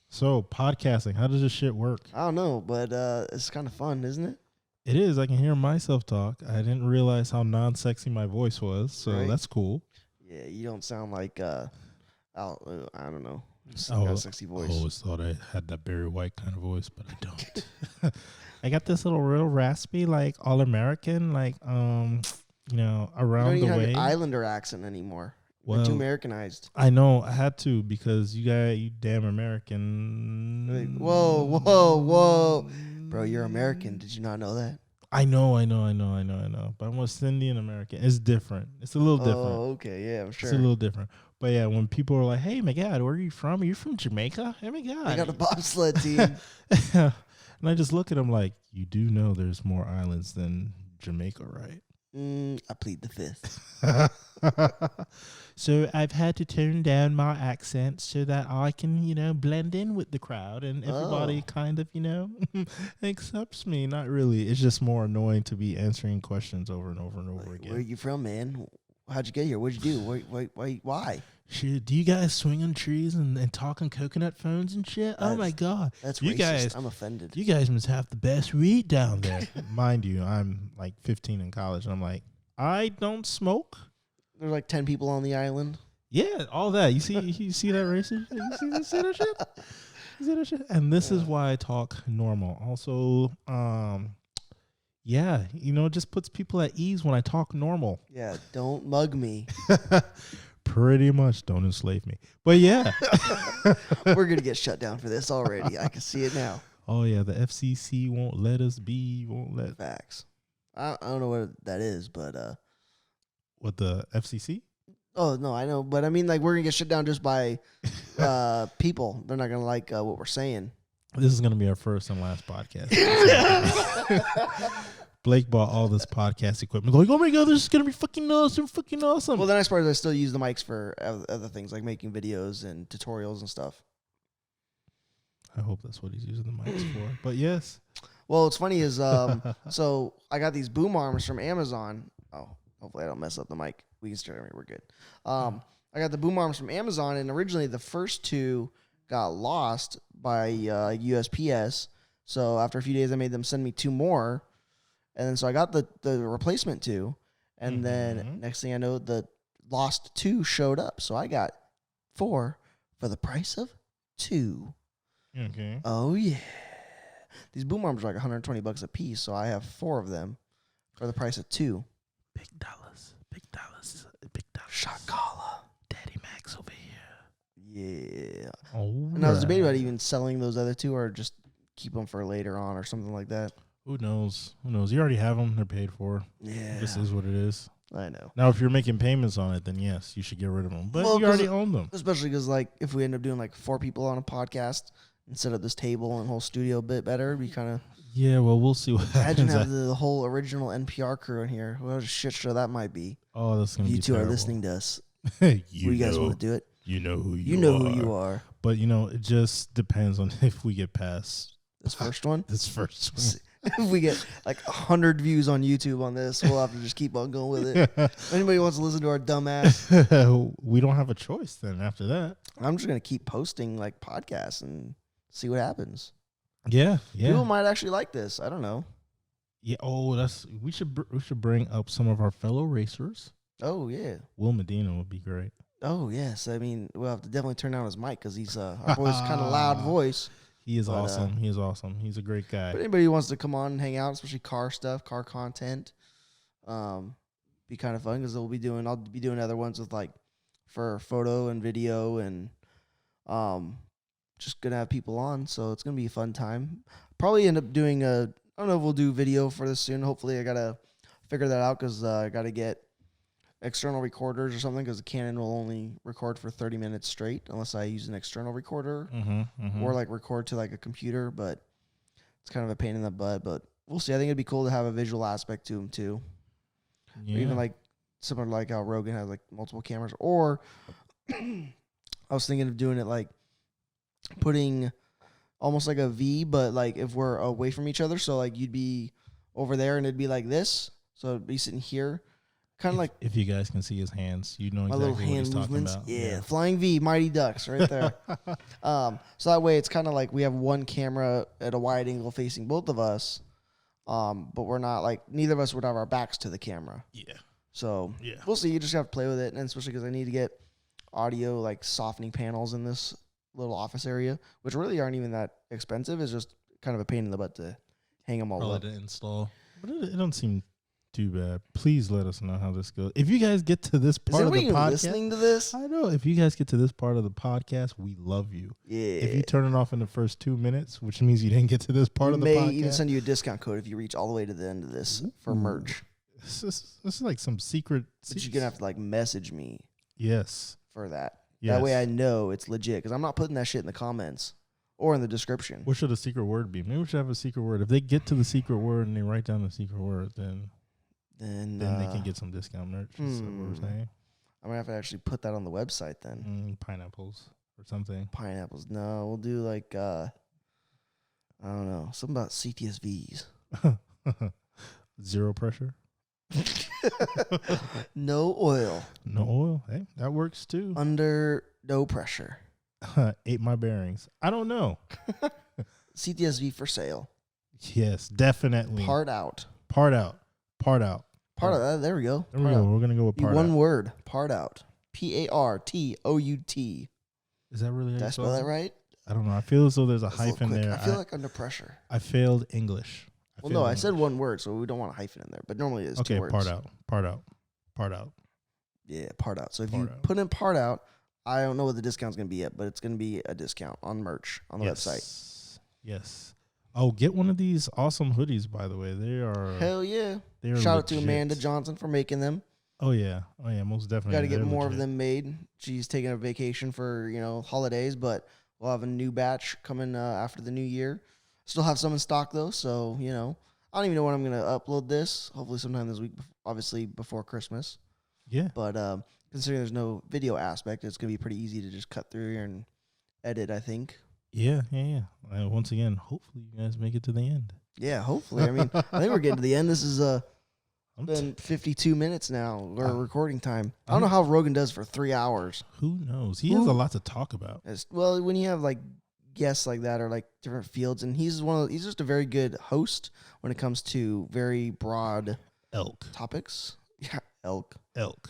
So podcasting, how does this shit work? I don't know, but it's kind of fun, isn't it? It is. I can hear myself talk. I didn't realize how non-sexy my voice was, so Right. That's cool. Yeah, you don't sound like I don't know. Just Oh, got a sexy voice. I always thought I had that Barry White kind of voice, but I don't. I got this little real raspy, like all American, like around You don't the even have way. an Islander accent anymore. Well, You're too Americanized. I know I had to because you damn American. Like, whoa. Bro, you're American. Did you not know that? I know. But I'm West Indian American. It's different. It's a little different. Oh, okay. Yeah, I'm sure. It's a little different. But yeah, when people are like, "Hey, my God, where are you from? Are you from Jamaica? Hey, my God." I got a bobsled team. And I just look at them like, you do know there's more islands than Jamaica, right? I plead the fifth. So I've had to turn down my accent so that I can, blend in with the crowd and everybody kind of, accepts me. Not really. It's just more annoying to be answering questions over and over and over again. Where are you from, man? How'd you get here? What'd you do? Why? Shit, do you guys swing on trees and talk on coconut phones and shit? Oh my God. That's you racist. Guys, I'm offended. You guys must have the best weed down there. Mind you, I'm like 15 in college, and I'm like, I don't smoke. There's like 10 people on the island. Yeah, all that. You see that racist? You see that shit? You see that shit? And this is why I talk normal. Also, yeah, it just puts people at ease when I talk normal. Yeah, don't mug me. Pretty much, don't enslave me. But yeah. We're going to get shut down for this already. I can see it now. Oh, yeah, the FCC won't let us be, Facts. I don't know what that is, but... What, the FCC? Oh, no, I know. But I mean, like, we're going to get shut down just by people. They're not going to like what we're saying. This is going to be our first and last podcast. Blake bought all this podcast equipment. Like, oh my God, this is going to be fucking awesome. Well, then I suppose I still use the mics for other things, like making videos and tutorials and stuff. I hope that's what he's using the mics for. But yes. Well, what's funny is, so I got these boom arms from Amazon. Oh, hopefully I don't mess up the mic. We can start. We're good. I got the boom arms from Amazon, and originally the first two got lost by USPS. So after a few days, I made them send me two more. And then so I got the replacement two. And then next thing I know, the lost two showed up. So I got 4 for the price of 2. Okay. Oh, yeah. These boom arms are like $120 a piece. So I have 4 of them for the price of 2. Big dollars. Shot caller. Daddy Max over here. Yeah. Oh. And I was debating about even selling those other 2 or just keep them for later on or something like that. Who knows? You already have them. They're paid for. Yeah. This is what it is. I know. Now, if you're making payments on it, then yes, you should get rid of them. But Well, you already own them. Especially because, like, if we end up doing, like, 4 people on a podcast instead of this table and whole studio a bit better, it'd be kind of... Yeah, well, we'll see what Imagine happens. have the whole original NPR crew in here. What a shit show that might be. Oh, that's going to be You two terrible. are listening to us. You guys want to do it? You know who You know who you are. But, it just depends on if we get past This first one? this first one. If we get like 100 views on YouTube on this, we'll have to just keep on going with it. If anybody wants to listen to our dumb ass, We don't have a choice then after that. I'm just going to keep posting like podcasts and see what happens. Yeah. People might actually like this. I don't know. Yeah. Oh, we should bring up some of our fellow racers. Oh, yeah. Will Medina would be great. Oh, yes. I mean, we'll have to definitely turn down his mic because he's our boy's kind of loud voice. He is awesome. He is awesome. He's a great guy. But anybody who wants to come on and hang out, especially car stuff, car content, be kind of fun because I'll be doing other ones with like for photo and video and just gonna have people on. So it's gonna be a fun time. Probably end up doing I don't know if we'll do video for this soon. Hopefully I gotta figure that out because I gotta get external recorders or something because the Canon will only record for 30 minutes straight unless I use an external recorder or like record to like a computer, but it's kind of a pain in the butt, but we'll see. I think it'd be cool to have a visual aspect to them too. Yeah. Or even like similar like how Rogan has like multiple cameras, or I was thinking of doing it like putting almost like a V, but like if we're away from each other. So like you'd be over there, and it'd be like this. So it'd be sitting here, kind of like if you guys can see his hands, you know my exactly little what hand he's talking movements. about. Yeah, Flying V, Mighty Ducks, right there. So that way, it's kind of like we have one camera at a wide angle facing both of us, but we're not like neither of us would have our backs to the camera. Yeah. So Yeah. we'll see. You just have to play with it, and especially because I need to get audio like softening panels in this little office area, which really aren't even that expensive. It's just kind of a pain in the butt to hang them all Probably up. to install, but it don't seem too bad. Please let us know how this goes. If you guys get to this Is part of the anybody podcast, listening to this? I know. If you guys get to this part of the podcast, we love you. Yeah. If you turn it off in the first 2 minutes, which means you didn't get to this part we of the may podcast, even send you a discount code if you reach all the way to the end of this for Ooh. merch. this is like some secret. But you're gonna have to like message me Yes. for that. Yes. That way I know it's legit because I'm not putting that shit in the comments or in the description. What should the secret word be? Maybe we should have a secret word. If they get to the secret word and they write down the secret word, then Then they can get some discount merch. Is that what we're saying? I'm gonna have to actually put that on the website then. Pineapples or something. Pineapples. No, we'll do like I don't know, something about CTSVs. Zero pressure. No oil. No oil. Hey, that works too. Under no pressure. Ate my bearings. I don't know. CTSV for sale. Yes, definitely. Part out. Part out. Part out. Part out. There we go. There we Part go. out. We're gonna go with Be part one out. word. Part out. PARTOUT. Is that really? How Did you I spell that right? I don't know. I feel as though there's a That's a little hyphen quick. there. I feel like under pressure. I failed English. Well, no, I said one word, so we don't want a hyphen in there. But normally it's okay. two words. Part out. Part out. Part out. Yeah, part out. So if Part you out. put in part out, I don't know what the discount's going to be yet, but it's going to be a discount on merch on the website. Yes. Oh, get one of these awesome hoodies. By the way, they are. Hell yeah! They are Shout out to legit. Amanda Johnson for making them. Oh yeah. Oh yeah. Most definitely. Got to get They're more of legit. them made. She's taking a vacation for holidays, but we'll have a new batch coming after the new year. Still have some in stock though, so I don't even know when I'm going to upload this. Hopefully sometime this week, obviously before Christmas. Yeah. But considering there's no video aspect, it's going to be pretty easy to just cut through here and edit, I think. Yeah. Once again, hopefully you guys make it to the end. Yeah, hopefully. I mean, I think we're getting to the end. This is I'm been 52 minutes now, or Uh, recording time. I don't know how Rogan does for 3 hours. Who knows? He has a lot to talk about. Well, when you have like guests like that or like different fields, and he's just a very good host when it comes to very broad Elk. topics. Yeah, elk,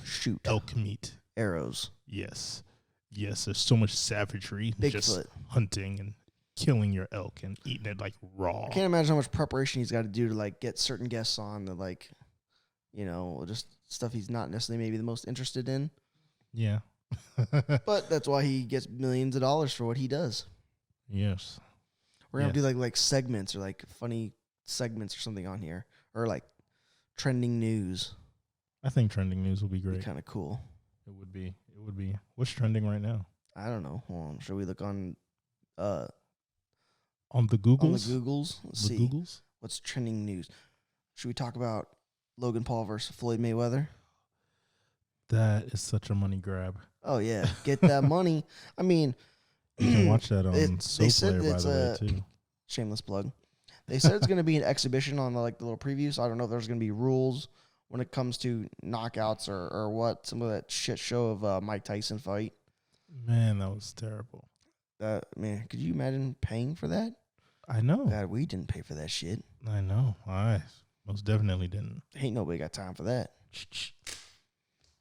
shoot, Elk meat. arrows, Yes. There's so much savagery in just Bigfoot. hunting and killing your elk and eating it like raw. I can't imagine how much preparation he's got to do to like get certain guests on that just stuff he's not necessarily maybe the most interested in. Yeah. But that's why he gets millions of dollars for what he does. Yes. We're gonna Yeah. do like segments or like funny segments or something on here, or like trending news. I think trending news will be Be great. kind of cool. It would be. What's trending right now? I don't know. Hold on. Should we look on On the on the Googles? Googles? Let's The see Googles? what's trending news. Should we talk about Logan Paul versus Floyd Mayweather? That is such a money grab. Oh yeah, get that money. I mean, You can watch that on they said SoPlayer, by it's the way, too. shameless plug. They said it's going to be an exhibition on the little preview, so I don't know if there's going to be rules when it comes to knockouts or what. Some of that shit show of Mike Tyson fight. Man, that was terrible. Man, could you imagine paying for that? I know. God, we didn't pay for that shit. I know. I most definitely didn't. Ain't nobody got time for that.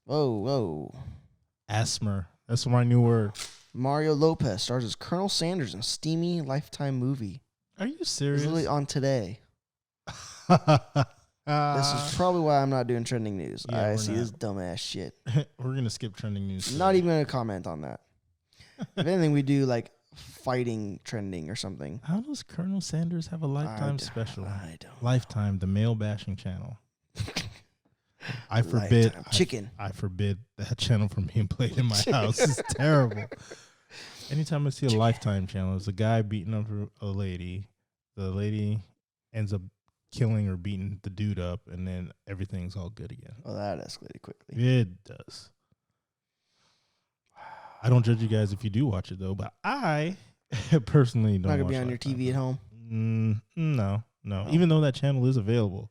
Whoa. Asthma. That's my new word. Mario Lopez stars as Colonel Sanders in a steamy Lifetime movie. Are you It's serious? literally on today. This is probably why I'm not doing trending news. Yeah, I we're see not. this dumbass shit. We're going to skip trending news. Not today. even going to comment on that. If anything, we do like fighting trending or something. How does Colonel Sanders have a Lifetime special? I don't. Lifetime, the male bashing channel. I forbid Lifetime. Chicken. I forbid that channel from being played in my house. It's terrible. Anytime I see a Lifetime channel, it's a guy beating up a lady. The lady ends up killing or beating the dude up, and then everything's all good again. Oh, that escalated quickly. It does. I don't judge you guys if you do watch it though, but I personally don't. Not gonna watch be on your Lifetime. TV at home. No, No. Oh. Even though that channel is available.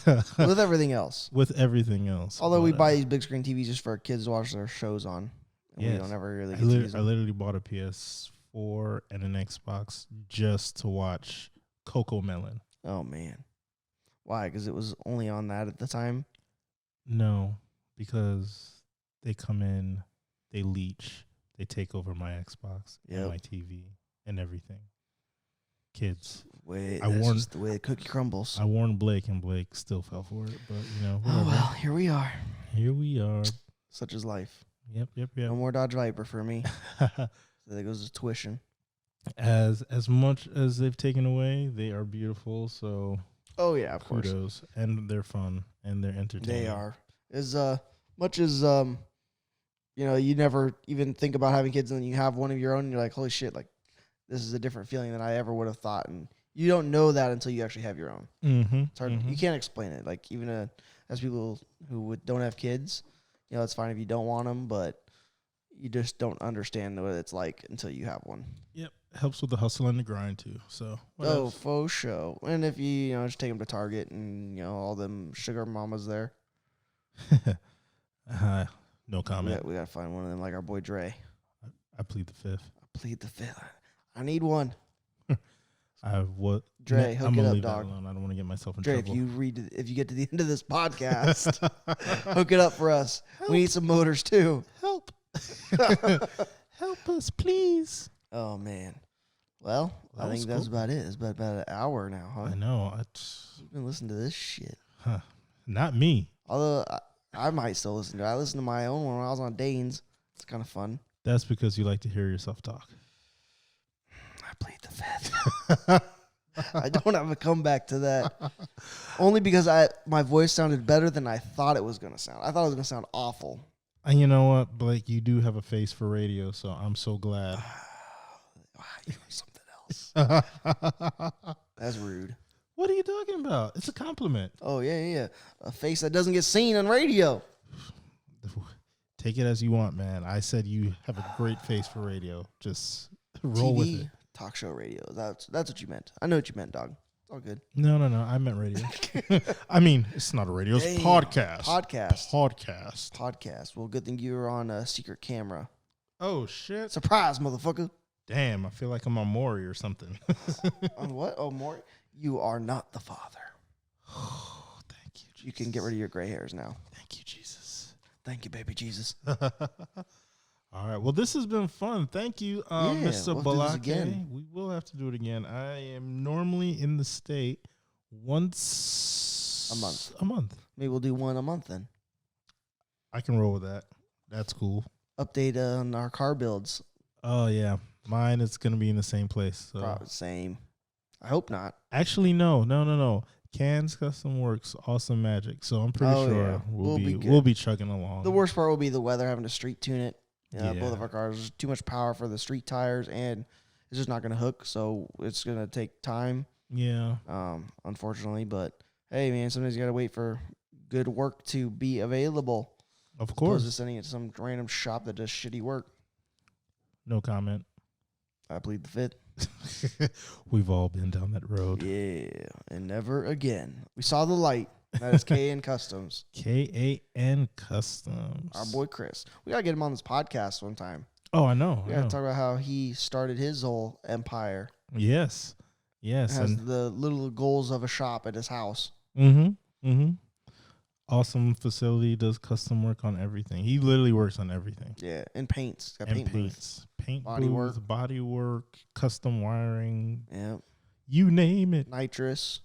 With everything else. With everything else. Although we But, buy these big screen TVs just for our kids to watch their shows on. And we Yes. don't ever really I, get to use I them. literally bought a PS4 and an Xbox just to watch Coco Melon. Oh, man. Why? Because it was only on that at the time? No, because they come in, they leech, they take over my Xbox and Yep. my TV and everything. Kids. Wait, I that's warned- just the way the cookie crumbles. I warned Blake, and Blake still fell for it. But, Oh, whatever. well, here we are. Here we are. Such is life. Yep. No more Dodge Viper for me. So there goes the tuition. As much as they've taken away, they are beautiful. So Oh, yeah, of course. kudos. And they're fun and they're entertaining. They are. As much as, you never even think about having kids and then you have one of your own and you're like, holy shit, like, this is a different feeling than I ever would have thought. And you don't know that until you actually have your own. Mm-hmm. It's hard. You can't explain it. Like, even as people who don't have kids, it's fine if you don't want them, but you just don't understand what it's like until you have one. Yep. Helps with the hustle and the grind too. So Oh, faux show. And if you, just take them to Target and, all them sugar mamas there. no comment. We got to find one of them like our boy Dre. I plead the fifth. Plead the fifth. I need one. Dre, hook I'm it gonna up, leave dog. that alone. I don't want to get myself in Dre, trouble. if you get to the end of this podcast, hook it up for us. We need some motors too. Help. Help us, please. Oh man. Well, That I think was that's cool. about it. It's about an hour now, huh? I know. You've been listening to this shit. Not me. Although I might still listen to it. I listened to my own one when I was on Danes. It's kind of fun. That's because you like to hear yourself talk. I plead the fifth. I don't have a comeback to that. Only because my voice sounded better than I thought it was going to sound. I thought it was going to sound awful. And you know what, Blake? You do have a face for radio, so I'm so glad. You're something else. That's rude. What are you talking about? It's a compliment. Oh, yeah. A face that doesn't get seen on radio. Take it as you want, man. I said you have a great face for radio. Just roll with it. Talk show radio. That's what you meant. I know what you meant, dog. It's all good. No. I meant radio. I mean, it's not a radio. It's Hey, podcast. Podcast. Well, good thing you were on a secret camera. Oh, shit. Surprise, motherfucker. Damn, I feel like I'm on Maury or something. On what? Oh, more. You are not the father. Oh, thank you, Jesus. You can get rid of your gray hairs now. Thank you, Jesus. Thank you, baby Jesus. All right. Well, this has been fun. Thank you, Yeah, Mr. we'll do this Balake. again. We will have to do it again. I am normally in the state once A month. A month. Maybe we'll do one a month then. I can roll with that. That's cool. Update on our car builds. Oh yeah, mine is gonna be in the same place. So. Probably same. I hope not. Actually, no. Cans Custom Works, Awesome Magic. So I'm pretty sure yeah. we'll We'll be be good. chugging along. The worst part will be the weather, having to street tune it. Yeah. Both of our cars. There's too much power for the street tires, and it's just not going to hook. So it's going to take time, Yeah. unfortunately. But hey, man, sometimes you got to wait for good work to be available. Of Opposed to course. sending it to some random shop that does shitty work. No comment. I plead the fifth. We've all been down that road. Yeah, and never again. We saw the light. That is KN Customs. KAN Customs. Our boy Chris. We gotta get him on this podcast one time. Oh, I know. We gotta talk about how he started his whole empire. Yes. Yes. Has And the little goals of a shop at his house. Awesome facility, does custom work on everything. He literally works on everything. Yeah, and paints. Got And paint booth. paints. Paint Body booths, work. body work, custom wiring. Yeah, You name it. nitrous.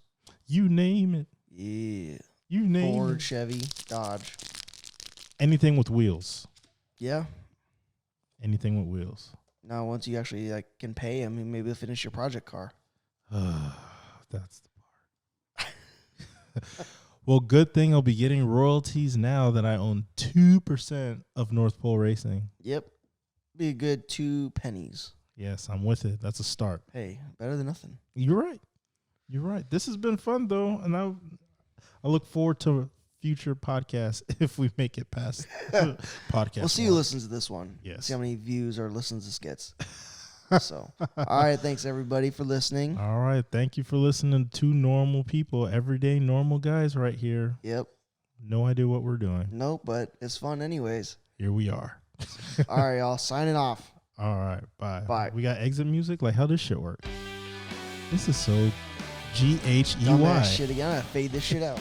You name it. Yeah, You name Ford, it. Chevy, Dodge. Anything with wheels. Yeah. Anything with wheels. Now, once you actually can pay him, maybe he'll finish your project car. That's the part. Well, good thing I'll be getting royalties now that I own 2% of North Pole Racing. Yep, be a good 2 pennies. Yes, I'm with it. That's a start. Hey, better than nothing. You're right. You're right. This has been fun, though, and I look forward to future podcasts if we make it past podcast. We'll see who listens to this one. Yes. See how many views or listens this gets. So, all right. Thanks, everybody, for listening. All right. Thank you for listening to two normal people, everyday normal guys right here. Yep. No idea what we're doing. Nope, but it's fun anyways. Here we are. All right, y'all. Signing off. All right. Bye. Bye. We got exit music. Like, how does shit work? This is so GHEY. Dumbass shit again. I gotta fade this shit out.